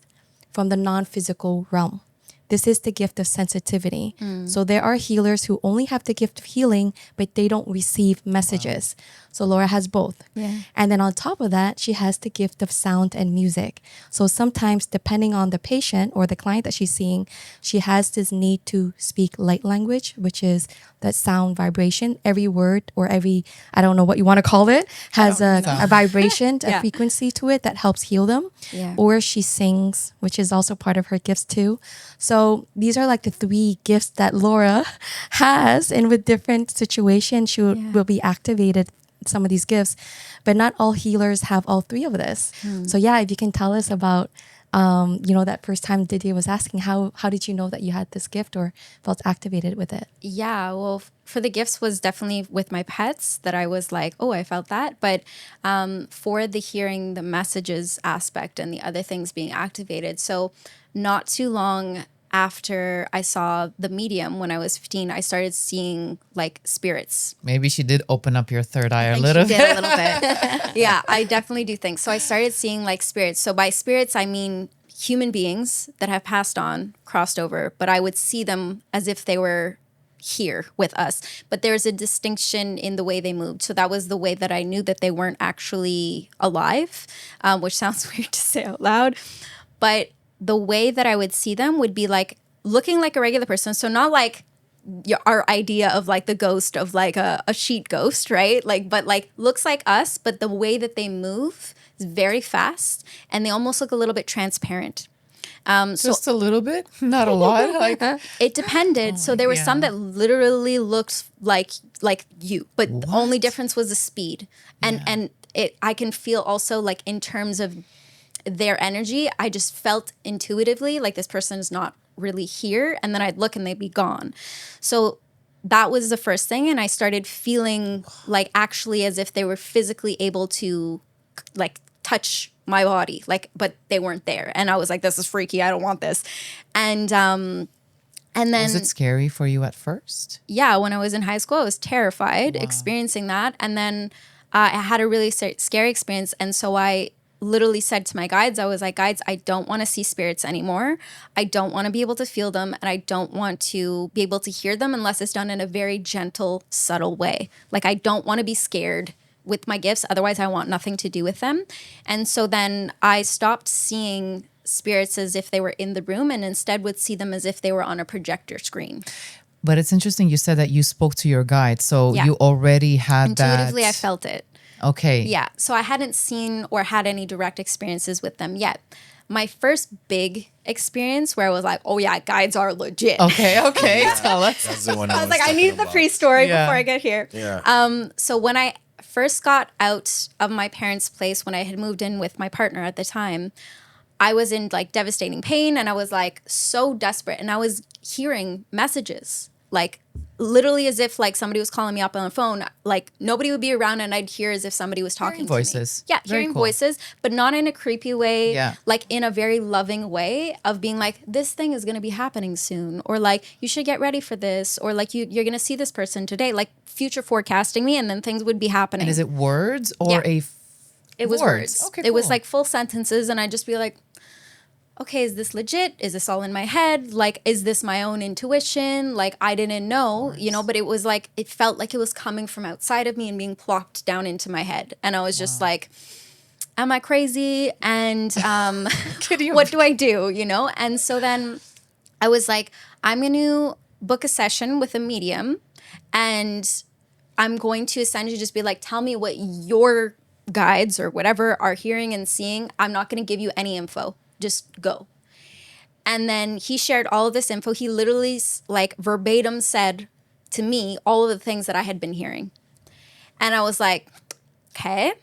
from the non-physical realm. This is the gift of sensitivity. So there are healers who only have the gift of healing, but they don't receive messages. So Laura has both. Yeah. And then on top of that, she has the gift of sound and music. So sometimes, depending on the patient or the client that she's seeing, she has this need to speak light language, which is that sound vibration. Every word or every, I don't know what you want to call it, has a vibration, a frequency to it that helps heal them. Yeah. Or she sings, which is also part of her gifts too. So these are like the 3 gifts that Laura has, and with different situations, she will be activated some of these gifts, but not all healers have all 3 of this. So yeah, if you can tell us about, that first time Didier was asking, how did you know that you had this gift or felt activated with it? Yeah, well, for the gifts was definitely with my pets that I was like, oh, I felt that. But for the hearing the messages aspect and the other things being activated. So not too long after I saw the medium when I was 15, I started seeing like spirits. maybe she did open up your third eye a She little did bit. a little bit. Yeah, I definitely do think. So I started seeing like spirits. So by spirits, I mean human beings that have passed on, crossed over, but I would see them as if they were here with us. But there's a distinction in the way they moved. So that was the way that I knew that they weren't actually alive, which sounds weird to say out loud. But the way that I would see them would be like looking like a regular person. So not like our idea of like the ghost of like a sheet ghost, right? Like, but like looks like us, but the way that they move is very fast and they almost look a little bit transparent. Just a little bit, not a lot. Like It depended. So there were some that literally looked like you, but the only difference was the speed. And I can feel also like in terms of their energy, I just felt intuitively like this person is not really here. And then I'd look and they'd be gone. So that was the first thing. And I started feeling like actually as if they were physically able to like touch my body, like, but they weren't there. And I was like, this is freaky. I don't want this. And then was it scary for you at first? yeah, when I was in high school, I was terrified experiencing that. And then I had a really scary experience. And so I literally said to my guides, I was like, guides, I don't want to see spirits anymore. I don't want to be able to feel them. And I don't want to be able to hear them unless it's done in a very gentle, subtle way. Like, I don't want to be scared with my gifts. Otherwise, I want nothing to do with them. And so then I stopped seeing spirits as if they were in the room and instead would see them as if they were on a projector screen. But it's interesting you said that you spoke to your guide. So you already had Intuitively, that. I felt it. Okay. Yeah. So I hadn't seen or had any direct experiences with them yet. My first big experience where I was like, oh yeah, guides are legit. Okay. Tell us. That's the one I was like, I need the pre-story before I get here. Yeah. So when I first got out of my parents' place, when I had moved in with my partner at the time, I was in like devastating pain and I was like so desperate and I was hearing messages like literally as if like somebody was calling me up on the phone. Like nobody would be around and I'd hear as if somebody was talking Hearing to me. voices. Yeah, Very hearing cool. voices, but not in a creepy way. Yeah. Like in a very loving way of being like, this thing is going to be happening soon. Or like, you should get ready for this. Or like, you're going to see this person today. Like future forecasting me, and then things would be happening. And is it words or Yeah. It was words. Okay, It was cool. like full sentences, and I'd just be like, okay, is this legit? Is this all in my head? Like, is this my own intuition? Like, I didn't know, you know, but it was like, it felt like it was coming from outside of me and being plopped down into my head. And I was just like, am I crazy? And what do I do, you know? And so then I was like, I'm going to book a session with a medium, and I'm going to essentially just be like, tell me what your guides or whatever are hearing and seeing. I'm not going to give you any info. Just go. And then he shared all of this info. He literally like verbatim said to me all of the things that I had been hearing. And I was like, okay,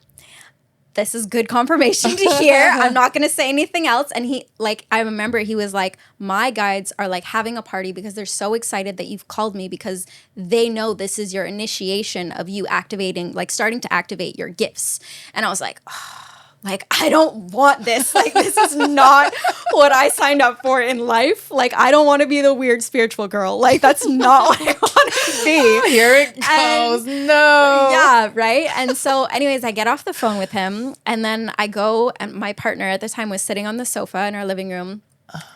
this is good confirmation to hear. I'm not going to say anything else. And he, like, I remember he was like, my guides are like having a party because they're so excited that you've called me, because they know this is your initiation of you activating, like starting to activate your gifts. And I was like, oh, like, I don't want this. Like, this is not what I signed up for in life. Like, I don't want to be the weird spiritual girl. Like, that's not what I want to be. Here it goes. No. Yeah, right? And so anyways, I get off the phone with him, and then I go, and my partner at the time was sitting on the sofa in our living room.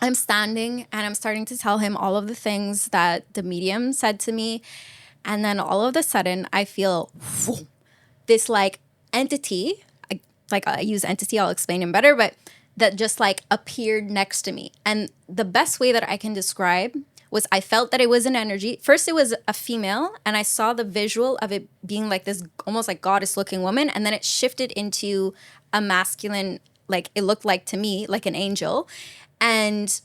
I'm standing, and I'm starting to tell him all of the things that the medium said to me. And then all of a sudden, I feel this like entity, like I use entity, I'll explain him better, but that just like appeared next to me. And the best way that I can describe was I felt that it was an energy. First, it was a female, and I saw the visual of it being like this almost like goddess looking woman. And then it shifted into a masculine, like it looked like to me, like an angel. And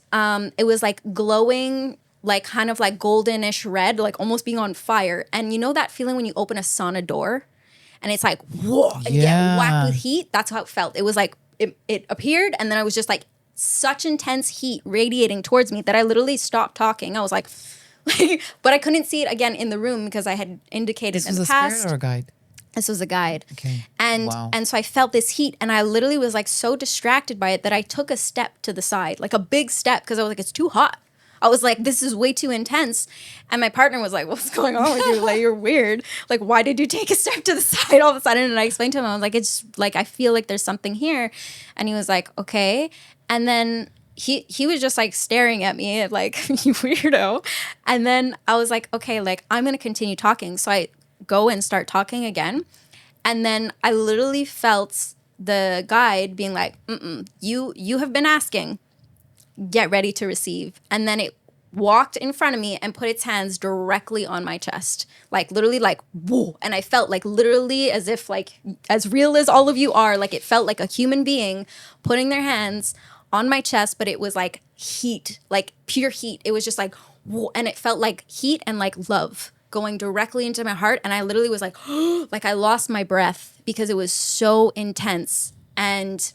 it was like glowing, like kind of like goldenish red, like almost being on fire. And you know that feeling when you open a sauna door? And it's like, whoa, and get whacked with heat. That's how it felt. It was like, it appeared, and then I was just like, such intense heat radiating towards me that I literally stopped talking. I was like, but I couldn't see it again in the room because I had indicated This in was the a past. spirit or a guide? This was a guide. Okay. And Wow. and so I felt this heat, and I literally was like so distracted by it that I took a step to the side, like a big step, because I was like, it's too hot. I was like, this is way too intense. And my partner was like, what's going on with you? Like, you're weird. Like, why did you take a step to the side all of a sudden? And I explained to him, I was like, it's like, I feel like there's something here. And he was like, okay. And then he was just like staring at me like, you weirdo. And then I was like, okay, like, I'm going to continue talking. So I go and start talking again. And then I literally felt the guide being like, you have been asking. Get ready to receive. And then it walked in front of me and put its hands directly on my chest. Like literally like, whoa. And I felt like literally as if like, as real as all of you are, like it felt like a human being putting their hands on my chest, but it was like heat, like pure heat. It was just like, whoa. And it felt like heat and like love going directly into my heart. And I literally was like, like I lost my breath because it was so intense. And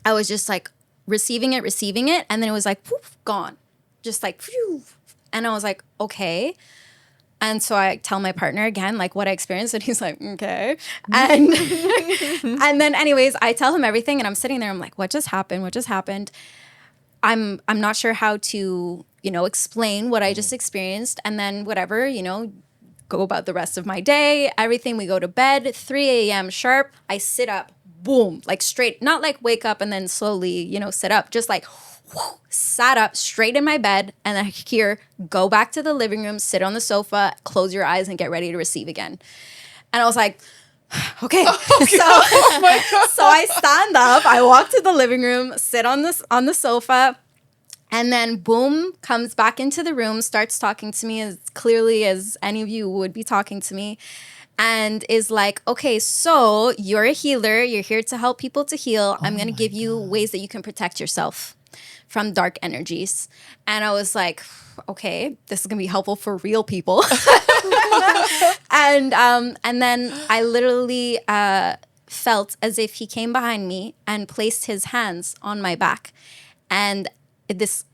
I was just like, receiving it, and then it was like poof, gone, just like phew. And I was like, okay. And so I tell my partner again like what I experienced, and he's like, okay. And and then anyways, I tell him everything, and I'm sitting there, I'm like, what just happened? I'm not sure how to, you know, explain what I just experienced. And then whatever, you know, go about the rest of my day, everything. We go to bed, 3 a.m. sharp. I sit up, boom, like straight, not like wake up and then slowly, you know, sit up, just like whoo, sat up straight in my bed. And I hear, go back to the living room, sit on the sofa, close your eyes, and get ready to receive again. And I was like, okay. So I stand up, I walk to the living room, sit on the sofa, and then boom, comes back into the room, starts talking to me as clearly as any of you would be talking to me. And is like, okay, so you're a healer. You're here to help people to heal. I'm going to give you ways that you can protect yourself from dark energies. And I was like, okay, this is going to be helpful for real people. And then I literally felt as if he came behind me and placed his hands on my back. And it's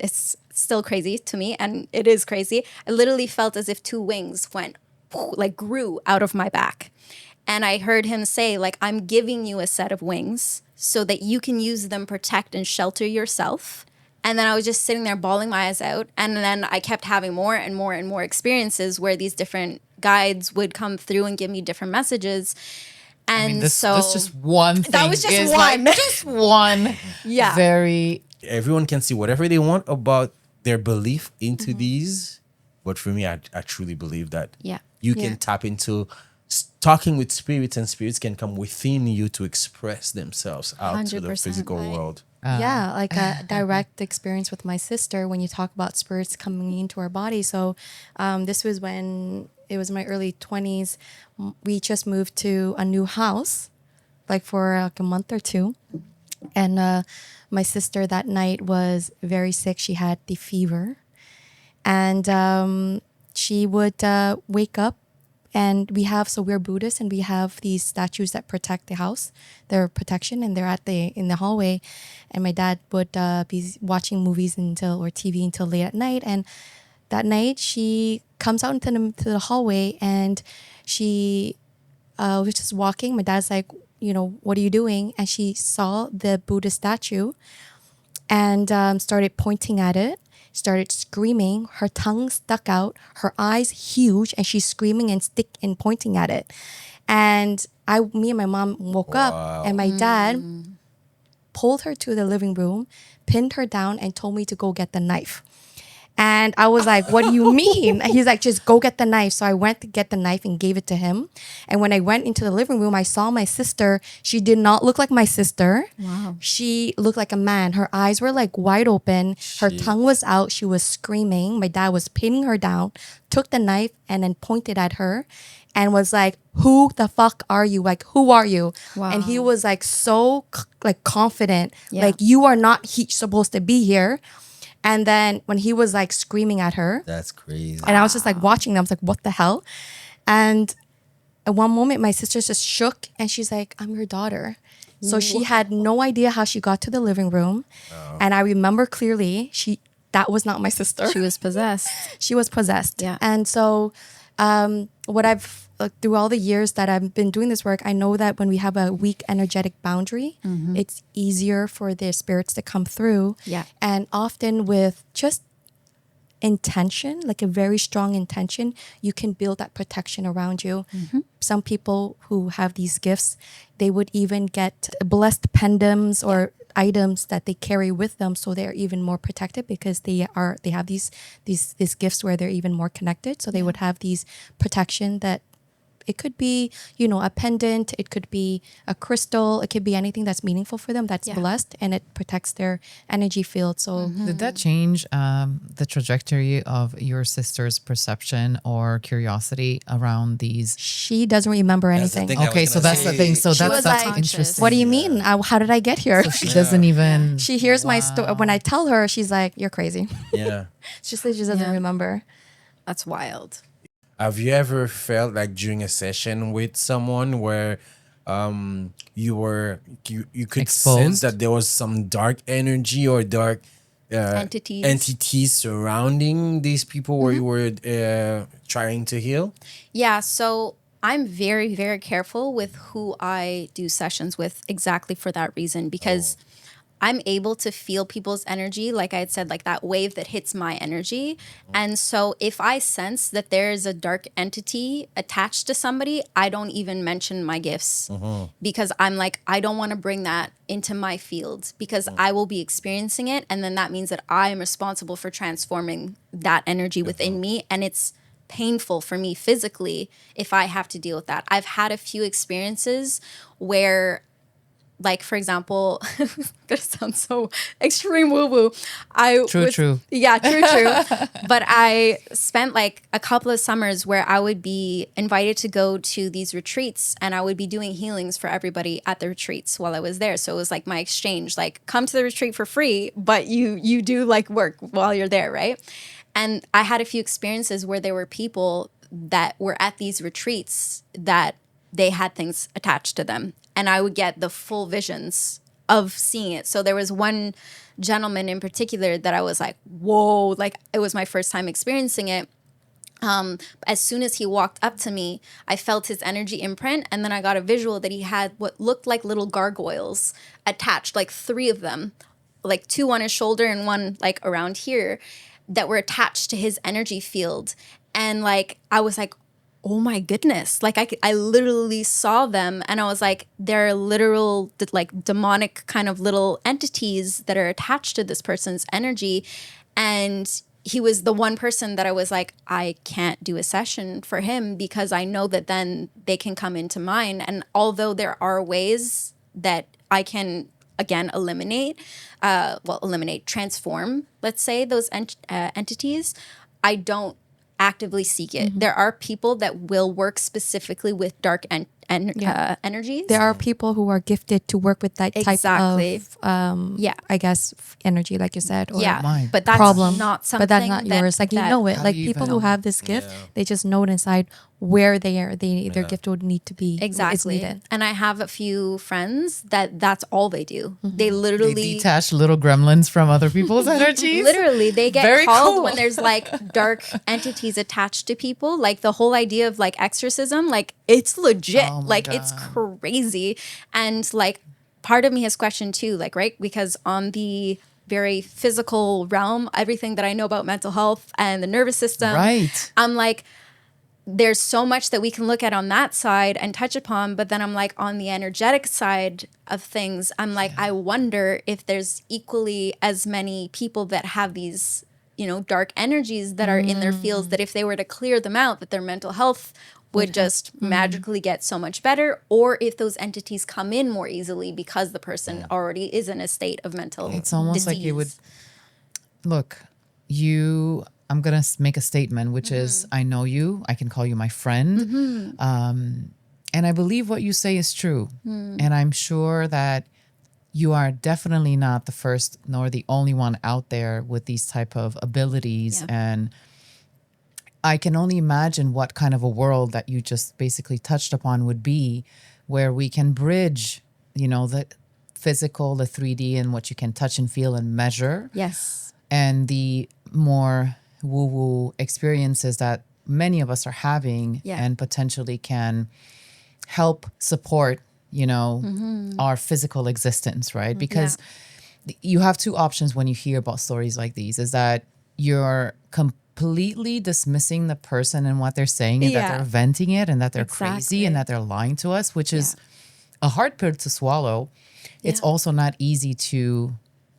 still crazy to me, and it is crazy. I literally felt as if two wings went, like grew out of my back. And I heard him say, like, I'm giving you a set of wings so that you can use them, protect and shelter yourself. And then I was just sitting there bawling my eyes out. And then I kept having more and more and more experiences where these different guides would come through and give me different messages. And I mean, that's so just one thing. that was just is one. like just one. Yeah. Very. Everyone can see whatever they want about their belief into these. But for me, I truly believe that Yeah. you can tap into talking with spirits, and spirits can come within you to express themselves out to the 100%, physical right. world. Yeah, like a direct experience with my sister when you talk about spirits coming into our body. So this was when it was my early 20s. We just moved to a new house, like for like a month or two. And my sister that night was very sick. She had the fever. And she would wake up. And we're Buddhists, and we have these statues that protect the house. They're protection, and they're in the hallway. And my dad would be watching movies or TV until late at night. And that night, she comes out into the hallway, and she was just walking. My dad's like, what are you doing? And she saw the Buddha statue, and started pointing at it. Started screaming. Her tongue stuck out, her eyes huge, and she's screaming and pointing at it. And me and my mom woke up, and my dad pulled her to the living room, pinned her down, and told me to go get the knife. And I was like, what do you mean? And he's like, just go get the knife. So I went to get the knife and gave it to him. And when I went into the living room, I saw my sister. She did not look like my sister. Wow. She looked like a man. Her eyes were like wide open. Her tongue was out. She was screaming. My dad was pinning her down, took the knife and then pointed at her and was like, who the fuck are you? Like, who are you? Wow. And he was like so like confident. Yeah. Like, you are not supposed to be here. And then when he was like screaming at her, That's crazy. and I was just like watching them, I was like, what the hell? And at one moment, my sister just shook and she's like, I'm your daughter. So she had no idea how she got to the living room. And I remember clearly, that was not my sister. She was possessed. She was possessed. Yeah. And so what I've, through all the years that I've been doing this work, I know that when we have a weak energetic boundary, it's easier for the spirits to come through. Yeah. And often with just intention, like a very strong intention, you can build that protection around you. Some people who have these gifts, they would even get blessed pendants or items that they carry with them, so they're even more protected because they have these gifts where they're even more connected. So they would have these protection that it could be, a pendant, it could be a crystal, it could be anything that's meaningful for them that's blessed, and it protects their energy field. So Did that change the trajectory of your sister's perception or curiosity around these? she doesn't remember anything. thing I was Okay, so gonna that's the say. thing. So She was that's like, interesting. What do you mean? How did I get here? So she doesn't even. She hears my story. When I tell her, she's like, you're crazy. Yeah. She says she doesn't remember. That's wild. Have you ever felt like during a session with someone where you could Exposed? sense that there was some dark energy or dark entities surrounding these people where you were trying to heal? Yeah, so I'm very, very careful with who I do sessions with exactly for that reason, because I'm able to feel people's energy, like I had said, like that wave that hits my energy. And so if I sense that there is a dark entity attached to somebody, I don't even mention my gifts because I'm like, I don't want to bring that into my field because I will be experiencing it. And then that means that I am responsible for transforming that energy within me. And it's painful for me physically if I have to deal with that. I've had a few experiences where, like, for example, gonna sound so extreme woo-woo. True. Yeah, true. But I spent like a couple of summers where I would be invited to go to these retreats and I would be doing healings for everybody at the retreats while I was there. So it was like my exchange, like come to the retreat for free, but you do like work while you're there, right? And I had a few experiences where there were people that were at these retreats that they had things attached to them. And I would get the full visions of seeing it. So there was one gentleman in particular that I was like, whoa, like it was my first time experiencing it. As soon as he walked up to me, I felt his energy imprint, and then I got a visual that he had what looked like little gargoyles attached, like 3 of them, like 2 on his shoulder and 1 like around here, that were attached to his energy field. And like I was like, oh my goodness, like I literally saw them, and I was like, they're literal like demonic kind of little entities that are attached to this person's energy. And he was the one person that I was like, I can't do a session for him because I know that then they can come into mine. And although there are ways that I can, again, transform, let's say, those entities, I don't actively seek it. There are people that will work specifically with dark energies. There are people who are gifted to work with that type of, I guess, energy, like you said. Or Mine. But that's problem, not something but that's not yours. Like, you know it. How Like, do you people even who know? have this gift, they just know it inside where their gift would need to be. Exactly. It's needed. And I have a few friends that's all they do. They They literally detach little gremlins from other people's energies. literally they get Very called cool. when there's like dark entities attached to people. Like the whole idea of like exorcism, like it's legit. Oh my Like it's crazy. And like part of me has questioned too, like, right? Because on the very physical realm, everything that I know about mental health and the nervous system, Right. I'm like, there's so much that we can look at on that side and touch upon. But then I'm like, on the energetic side of things, I'm like, I wonder if there's equally as many people that have these, dark energies that are in their fields, that if they were to clear them out, that their mental health would just magically get so much better, or if those entities come in more easily because the person already is in a state of mental It's almost like you would disease. look, I'm going to make a statement, which is, I know you, I can call you my friend. And I believe what you say is true. And I'm sure that you are definitely not the first nor the only one out there with these type of abilities. Yeah. And I can only imagine what kind of a world that you just basically touched upon would be, where we can bridge, the physical, the 3D, and what you can touch and feel and measure, Yes. and the more woo-woo experiences that many of us are having, and potentially can help support, our physical existence, right? Because you have 2 options when you hear about stories like these, is that you're completely dismissing the person and what they're saying, and that they're venting it, and that they're crazy, and that they're lying to us, which is a hard pill to swallow. It's also not easy to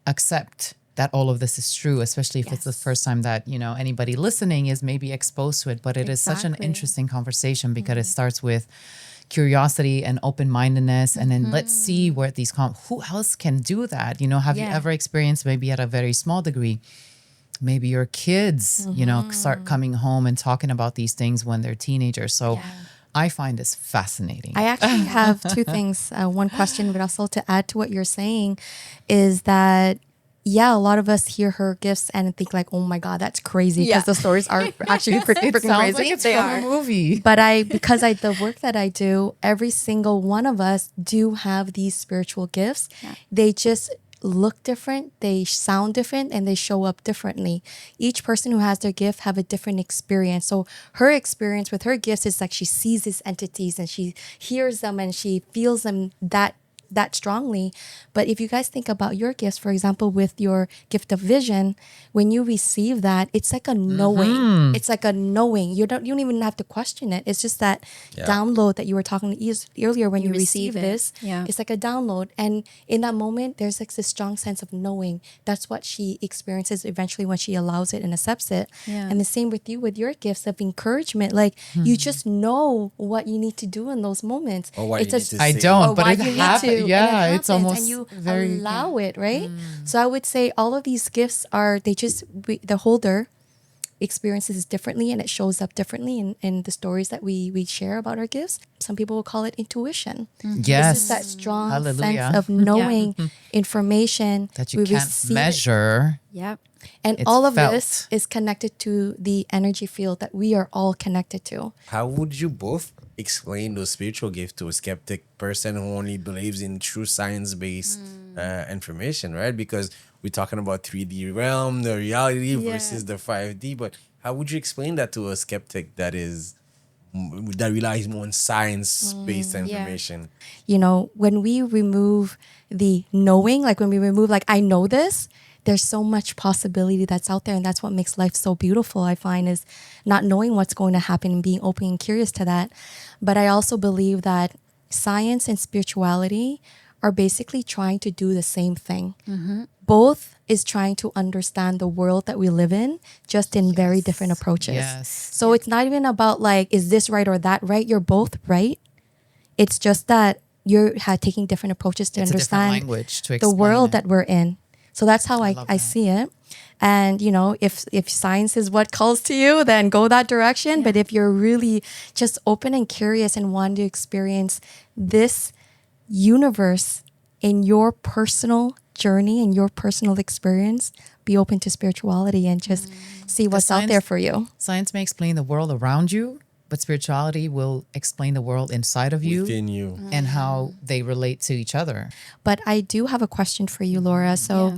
accept that all of this is true, especially if it's the first time that, anybody listening is maybe exposed to it. But it is such an interesting conversation, because it starts with curiosity and open-mindedness, and then let's see where these who else can do that? Have you ever experienced, maybe at a very small degree, maybe your kids, start coming home and talking about these things when they're teenagers. So I find this fascinating. I actually have 2 things. One question, but also to add to what you're saying, is that a lot of us hear her gifts and think like, oh my God, that's crazy, because the stories are actually freaking Sounds crazy. like it's from a movie. But the work that I do, every single one of us do have these spiritual gifts. They just look different, they sound different, and they show up differently. Each person who has their gift have a different experience. So her experience with her gifts is like she sees these entities and she hears them and she feels them that strongly. But if you guys think about your gifts, for example, with your gift of vision, when you receive that, it's like a knowing. It's like a knowing. You don't even have to question it. It's just that download that you were talking earlier when you receive it. this. Yeah. It's like a download. And in that moment, there's like this strong sense of knowing. That's what she experiences eventually when she allows it and accepts it. Yeah. And the same with you, with your gifts of encouragement. Like you just know what you need to do in those moments. Or what you need to I say. don't, Or but why it you need happens. to, and Yeah, it it's happens, almost and you very allow it, right? So I would say all of these gifts are the holder experiences it differently, and it shows up differently in the stories that we share about our gifts. Some people will call it intuition. Yes. This is that strong Hallelujah. sense of knowing information that you we can't receive it. measure. Yep. And It's all of felt. this is connected to the energy field that we are all connected to. How would you both explain those spiritual gifts to a skeptic person who only believes in true science-based information, right? Because we're talking about 3D realm, the reality versus the 5D. But how would you explain that to a skeptic that relies more on science-based information? You know, when we remove the knowing, like when we remove, like, I know this, there's so much possibility that's out there. And that's what makes life so beautiful, I find, is not knowing what's going to happen and being open and curious to that. But I also believe that science and spirituality are basically trying to do the same thing. Both is trying to understand the world that we live in, just in very different approaches. So it's not even about like, is this right or that right? You're both right. It's just that you're taking different approaches to understand language to the world it. that we're in. So that's how I see it. And, you know, if science is what calls to you, then go that direction. But if you're really just open and curious and want to experience this universe in your personal journey and your personal experience, be open to spirituality and just see what's out there for you. Science may explain the world around you, but spirituality will explain the world inside of you, Within you. and how they relate to each other. But I do have a question for you, Laura. So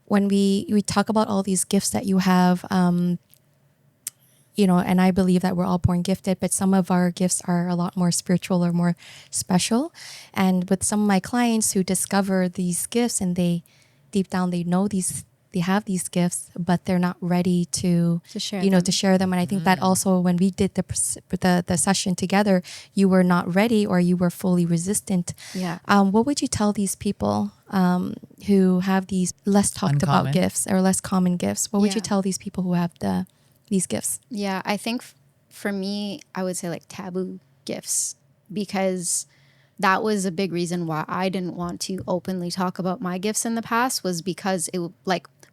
when we talk about all these gifts that you have, you know, and I believe that we're all born gifted, but some of our gifts are a lot more spiritual or more special. And with some of my clients who discover these gifts and they deep down, they know they have these gifts, but they're not ready to share you know, them. to share them. And I think that also when we did the session together, you were not ready or you were fully resistant. Yeah. What would you tell these people who have these less talked about Uncommon. gifts or less common gifts? What would you Yeah. tell these people who have these gifts? Yeah, I think for me, I would say like taboo gifts, because that was a big reason why I didn't want to openly talk about my gifts in the past, was because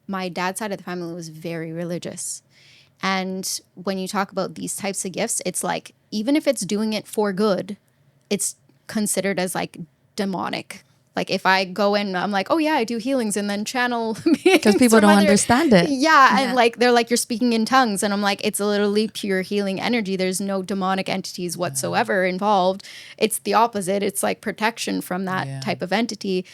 my dad's side of the family was very religious. And when you talk about these types of gifts, it's like, even if it's doing it for good, it's considered as like demonic. Like if I go in, I'm like, oh yeah, I do healings and then channel. Because people don't understand it. Yeah. And like, they're like, you're speaking in tongues. And I'm like, it's literally pure healing energy. There's no demonic entities whatsoever involved. It's the opposite. It's like protection from that type of entity.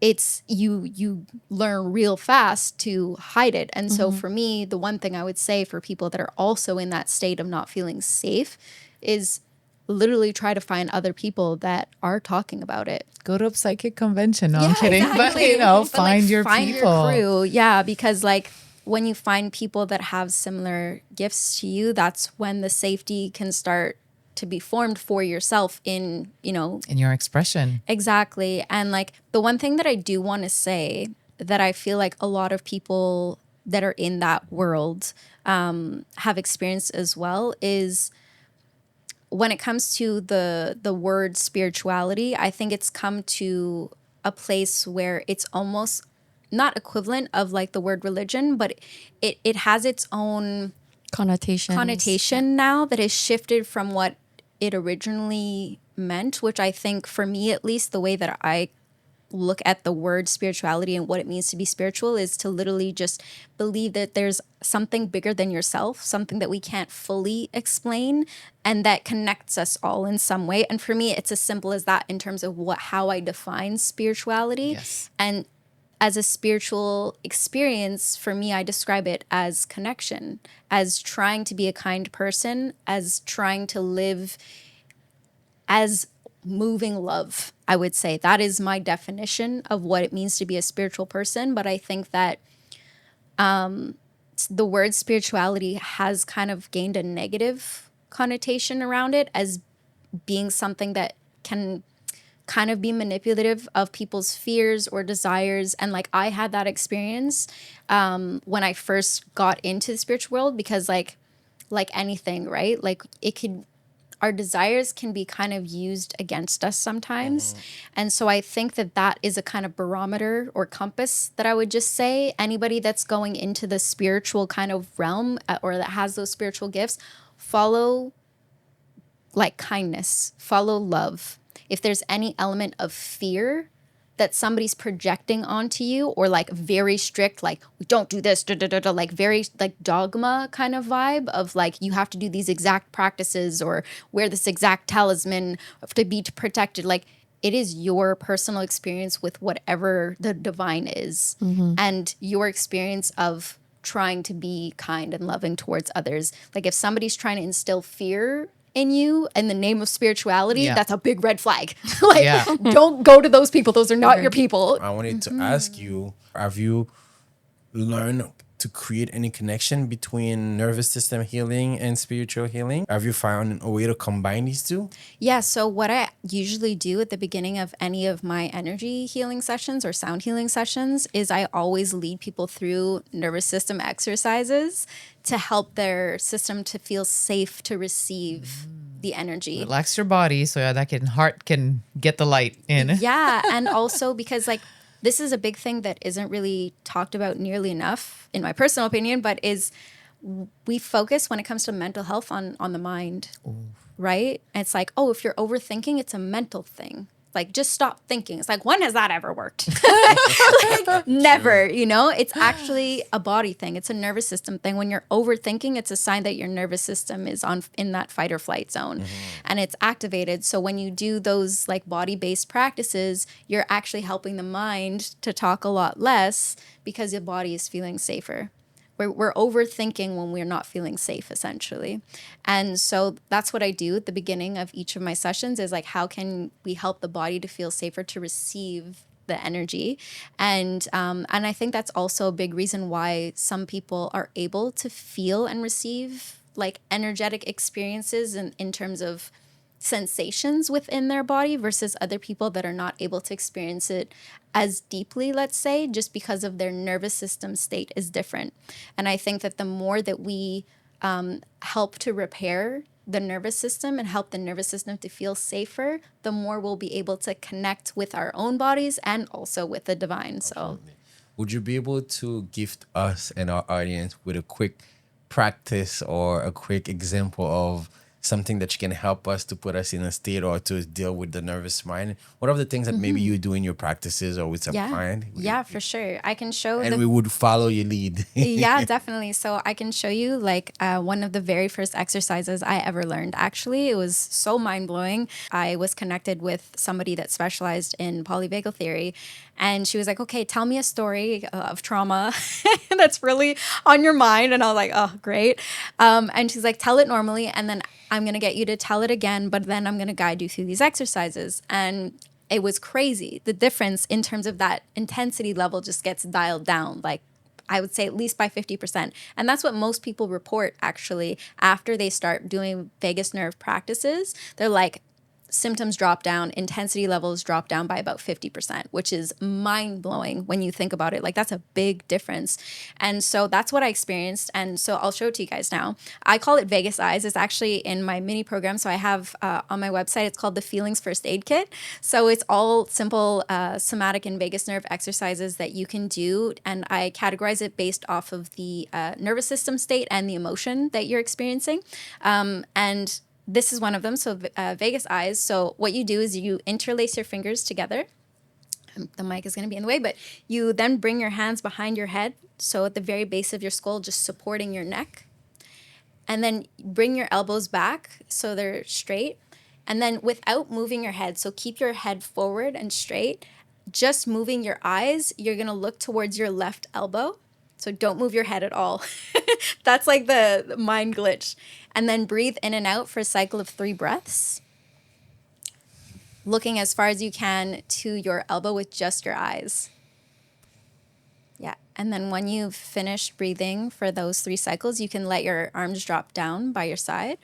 It's you learn real fast to hide it. And so for me, the one thing I would say for people that are also in that state of not feeling safe is literally try to find other people that are talking about it. Go to a psychic convention. No, I'm kidding. But, you know, But, find like, your find people. your crew. Yeah, because like when you find people that have similar gifts to you, that's when the safety can start to be formed for yourself in, you know, In your expression. exactly. And like the one thing that I do want to say that I feel like a lot of people that are in that world have experienced as well is when it comes to the word spirituality, I think it's come to a place where it's almost not equivalent of like the word religion, but it has its own connotation now that has shifted from what it originally meant, which I think for me, at least, the way that I look at the word spirituality and what it means to be spiritual is to literally just believe that there's something bigger than yourself, something that we can't fully explain, and that connects us all in some way. And for me, it's as simple as that in terms of how I define spirituality. Yes. And as a spiritual experience, for me, I describe it as connection, as trying to be a kind person, as trying to live as moving love, I would say. That is my definition of what it means to be a spiritual person. But I think that the word spirituality has kind of gained a negative connotation around it as being something that can kind of be manipulative of people's fears or desires. And like I had that experience when I first got into the spiritual world, because like anything, right? Like our desires can be kind of used against us sometimes. And so I think that is a kind of barometer or compass that I would just say anybody that's going into the spiritual kind of realm or that has those spiritual gifts, follow like kindness, follow love. If there's any element of fear that somebody's projecting onto you, or like very strict, like we don't do this, like very like dogma kind of vibe of like you have to do these exact practices or wear this exact talisman to be protected. Like it is your personal experience with whatever the divine is, and your experience of trying to be kind and loving towards others. Like if somebody's trying to instill fear in you in the name of spirituality, that's a big red flag. Like, don't go to those people. Those are not your people. I wanted to ask you, have you learned to create any connection between nervous system healing and spiritual healing? Have you found a way to combine these two? Yeah, so what I usually do at the beginning of any of my energy healing sessions or sound healing sessions is I always lead people through nervous system exercises to help their system to feel safe to receive the energy. Relax your body so that heart can get the light in. Yeah, and also because like this is a big thing that isn't really talked about nearly enough, in my personal opinion, but is we focus when it comes to mental health on the mind, right? And it's like, oh, if you're overthinking, it's a mental thing. Like, just stop thinking. It's like, when has that ever worked? Like, never, you know? It's actually a body thing. It's a nervous system thing. When you're overthinking, it's a sign that your nervous system is in that fight or flight zone and it's activated. So when you do those like body-based practices, you're actually helping the mind to talk a lot less because your body is feeling safer. We're overthinking when we're not feeling safe, essentially. And so that's what I do at the beginning of each of my sessions is like, how can we help the body to feel safer to receive the energy? And I think that's also a big reason why some people are able to feel and receive like energetic experiences in terms of sensations within their body versus other people that are not able to experience it as deeply, let's say, just because of their nervous system state is different. And I think that the more that we help to repair the nervous system and help the nervous system to feel safer, the more we'll be able to connect with our own bodies and also with the divine. So would you be able to gift us and our audience with a quick practice or a quick example of something that can help us to put us in a state or to deal with the nervous mind? What are the things that maybe you do in your practices or with some client? Yeah, for sure. I can show and we would follow your lead. Yeah, definitely. So I can show you like one of the very first exercises I ever learned. Actually, it was so mind-blowing. I was connected with somebody that specialized in polyvagal theory, and she was like, okay, tell me a story of trauma that's really on your mind. And I was like, oh, great. And she's like, tell it normally, and then I'm going to get you to tell it again, but then I'm going to guide you through these exercises. And it was crazy. The difference in terms of that intensity level just gets dialed down, like I would say at least by 50%. And that's what most people report actually after they start doing vagus nerve practices. They're like, symptoms drop down, intensity levels drop down by about 50%, which is mind-blowing when you think about it. Like, that's a big difference. And so that's what I experienced. And so I'll show it to you guys now. I call it Vagus Eyes. It's actually in my mini program. So I have on my website, it's called the Feelings First Aid Kit. So it's all simple somatic and vagus nerve exercises that you can do. And I categorize it based off of the nervous system state and the emotion that you're experiencing. And this is one of them. So Vagus Eyes. So what you do is you interlace your fingers together. The mic is going to be in the way, but you then bring your hands behind your head. So at the very base of your skull, just supporting your neck. And then bring your elbows back so they're straight. And then without moving your head, so keep your head forward and straight, just moving your eyes, you're going to look towards your left elbow. So don't move your head at all. That's like the mind glitch. And then breathe in and out for a cycle of 3 breaths. Looking as far as you can to your elbow with just your eyes. Yeah. And then when you've finished breathing for those 3 cycles, you can let your arms drop down by your side.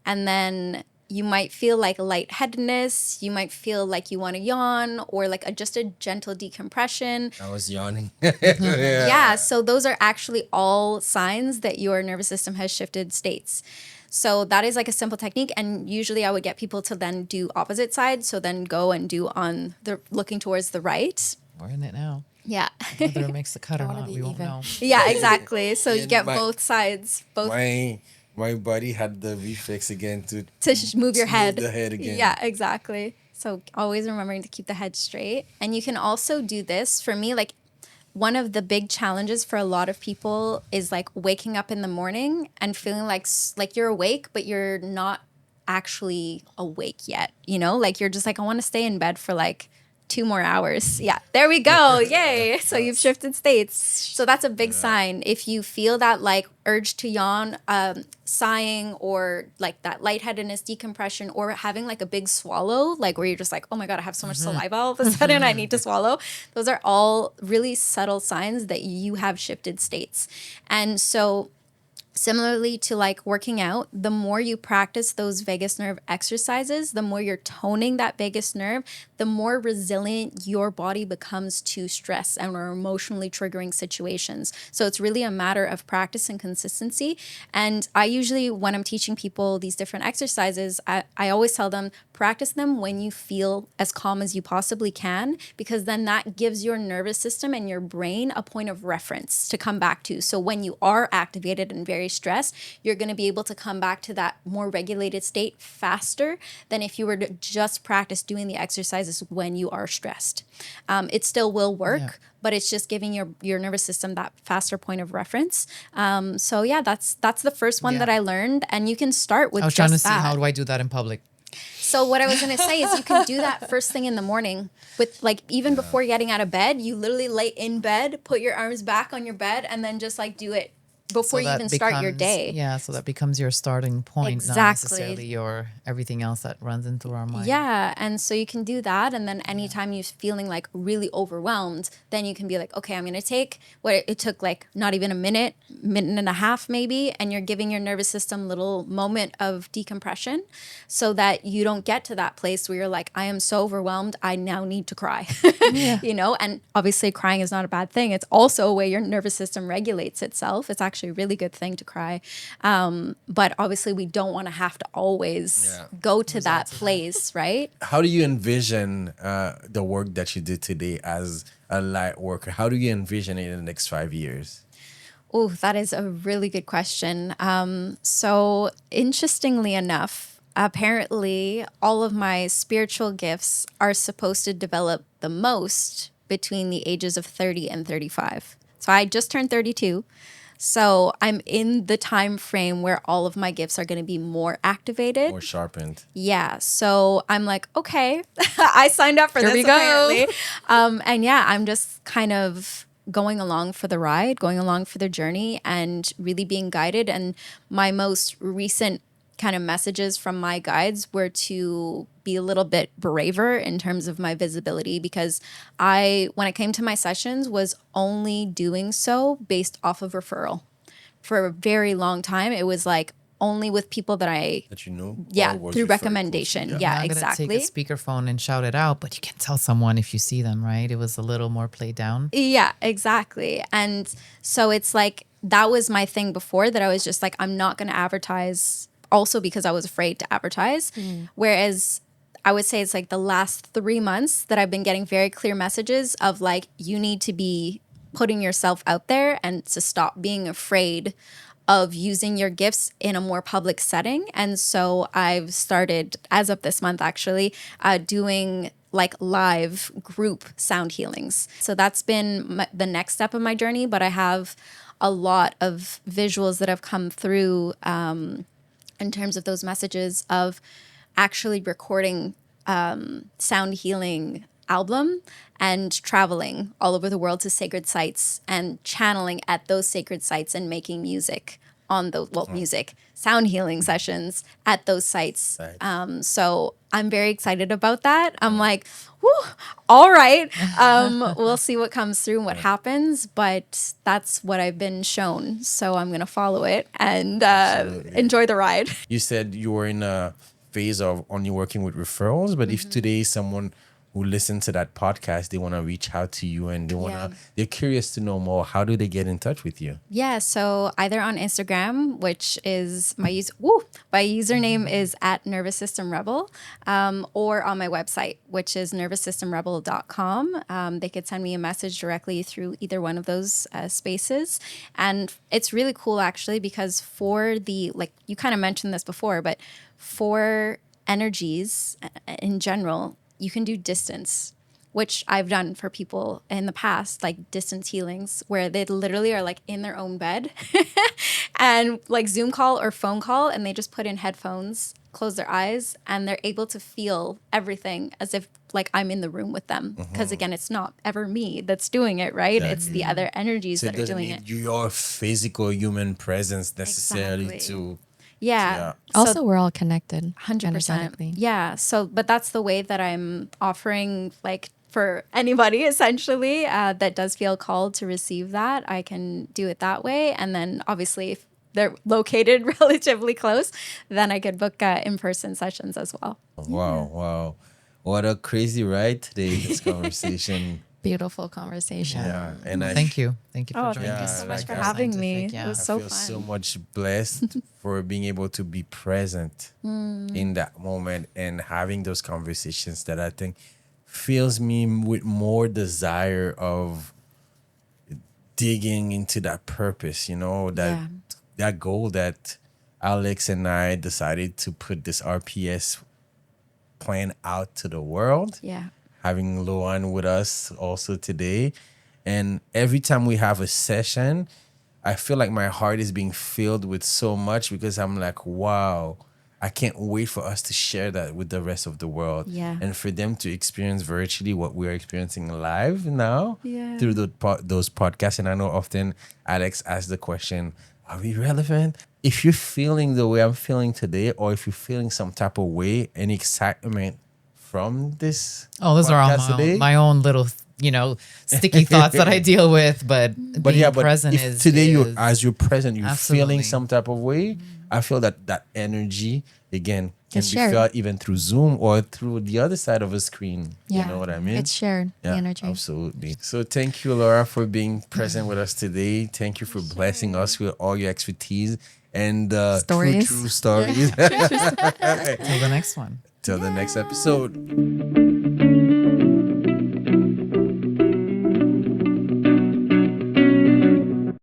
And then you might feel like lightheadedness. You might feel like you want to yawn or like just a gentle decompression. I was yawning. Yeah. So those are actually all signs that your nervous system has shifted states. So that is like a simple technique. And usually I would get people to then do opposite sides. So then go and do on the looking towards the right. We're in it now. Yeah. Whether it makes the cut or wanna not, be we won't even. know. Yeah, exactly. So you get my- both sides. Both. My body had the reflex again to Move your head. Move the head again. Yeah, exactly. So always remembering to keep the head straight. And you can also do this. For me, like one of the big challenges for a lot of people is like waking up in the morning and feeling like you're awake, but you're not actually awake yet. You know, like you're just like, I want to stay in bed for like 2 more hours. Yeah, there we go. Yay. So you've shifted states. So that's a big sign. If you feel that like urge to yawn, sighing, or like that lightheadedness, decompression, or having like a big swallow, like where you're just like, oh my God, I have so much saliva all of a sudden, I need to swallow. Those are all really subtle signs that you have shifted states. And so similarly to like working out, the more you practice those vagus nerve exercises, the more you're toning that vagus nerve, the more resilient your body becomes to stress and or emotionally triggering situations. So it's really a matter of practice and consistency. And I usually, when I'm teaching people these different exercises, I always tell them, practice them when you feel as calm as you possibly can, because then that gives your nervous system and your brain a point of reference to come back to. So when you are activated and very stressed, you're going to be able to come back to that more regulated state faster than if you were to just practice doing the exercises when you are stressed. It still will work, but it's just giving your nervous system that faster point of reference. So yeah, that's the first one that I learned, and you can start with. I was trying to see how do I do that in public. So what I was going to say is you can do that first thing in the morning with like even before getting out of bed. You literally lay in bed, put your arms back on your bed, and then just like do it before you even start your day. Yeah, so that becomes your starting point, not necessarily your everything else that runs into our mind. Yeah, and so you can do that, and then anytime you're feeling like really overwhelmed, then you can be like, okay, I'm going to take what it took like not even a minute and a half maybe, and you're giving your nervous system a little moment of decompression so that you don't get to that place where you're like, I am so overwhelmed, I now need to cry. You know, and obviously crying is not a bad thing. It's also a way your nervous system regulates itself. It's actually a really good thing to cry. But obviously we don't want to have to always go to that place, right? How do you envision the work that you did today as a light worker? How do you envision it in the next 5 years? Oh, that is a really good question. So interestingly enough, apparently all of my spiritual gifts are supposed to develop the most between the ages of 30 and 35. So I just turned 32. So I'm in the time frame where all of my gifts are going to be more activated. More sharpened. Yeah. So I'm like, okay, I signed up for this we go. apparently. And yeah, I'm just kind of going along for the ride, going along for the journey, and really being guided. And my most recent kind of messages from my guides were to be a little bit braver in terms of my visibility, because when it came to my sessions, was only doing so based off of referral. For a very long time, it was like only with people that you know, through recommendation. Yeah, I'm exactly. Take a speakerphone and shout it out, but you can tell someone if you see them, right? It was a little more played down. Yeah, exactly. And so it's like that was my thing before, that I was just like, I'm not going to advertise. Also because I was afraid to advertise. Whereas I would say it's like the last 3 months that I've been getting very clear messages of like, you need to be putting yourself out there and to stop being afraid of using your gifts in a more public setting. And so I've started, as of this month actually, doing like live group sound healings. So that's been the next step of my journey, but I have a lot of visuals that have come through in terms of those messages of actually recording sound healing album and traveling all over the world to sacred sites and channeling at those sacred sites and making music on the sound healing sessions at those sites. So I'm very excited about that. I'm like, whew, all right. We'll see what comes through and what happens, but that's what I've been shown. So I'm going to follow it and enjoy the ride. You said you were in a phase of only working with referrals, but if today someone who listens to that podcast, they want to reach out to you and they're curious to know more, how do they get in touch with you? Yeah, so either on Instagram, which is my username is @nervoussystemrebel, or on my website, which is nervoussystemrebel.com. They could send me a message directly through either one of those spaces. And it's really cool actually, because for you kind of mentioned this before, but for energies in general, you can do distance, which I've done for people in the past, like distance healings, where they literally are like in their own bed and like Zoom call or phone call, and they just put in headphones close their eyes and they're able to feel everything as if like I'm in the room with them. Because again, it's not ever me that's doing it, right? It's the other energies So it that are doesn't doing need it. your physical human presence necessarily Exactly. to. Yeah. Also, we're all connected. 100%. energetically. Yeah. So, but that's the way that I'm offering, like, for anybody essentially that does feel called to receive that, I can do it that way. And then obviously, if they're located relatively close, then I could book in-person sessions as well. Wow, wow. What a crazy ride today, this conversation. Beautiful conversation. Yeah. And I Thank you for Oh, joining thank you us. so Yeah, much like for I- having me. Scientific, It was I so feel fun. so much blessed for being able to be present in that moment and having those conversations that I think fills me with more desire of digging into that purpose, Yeah. that goal that Alex and I decided to put this RPS plan out to the world. Yeah. Having Luan with us also today. And every time we have a session, I feel like my heart is being filled with so much because I'm like, wow, I can't wait for us to share that with the rest of the world. Yeah. And for them to experience virtually what we're experiencing live now Yeah. through those podcasts. And I know often Alex asks the question, are we relevant? If you're feeling the way I'm feeling today, or if you're feeling some type of way, any excitement from this Oh, those are all podcast today, my own little, sticky thoughts that I deal with. But being present if is today is, as you're present, you're feeling Absolutely. some type of way. I feel that energy again can It's be shared. felt even through Zoom or through the other side of a screen. Yeah. You know what I mean? It's shared, the energy. Absolutely. So thank you, Laura, for being present with us today. Thank you for blessing us with all your expertise and Stories. true stories. till the next one. Till the next episode.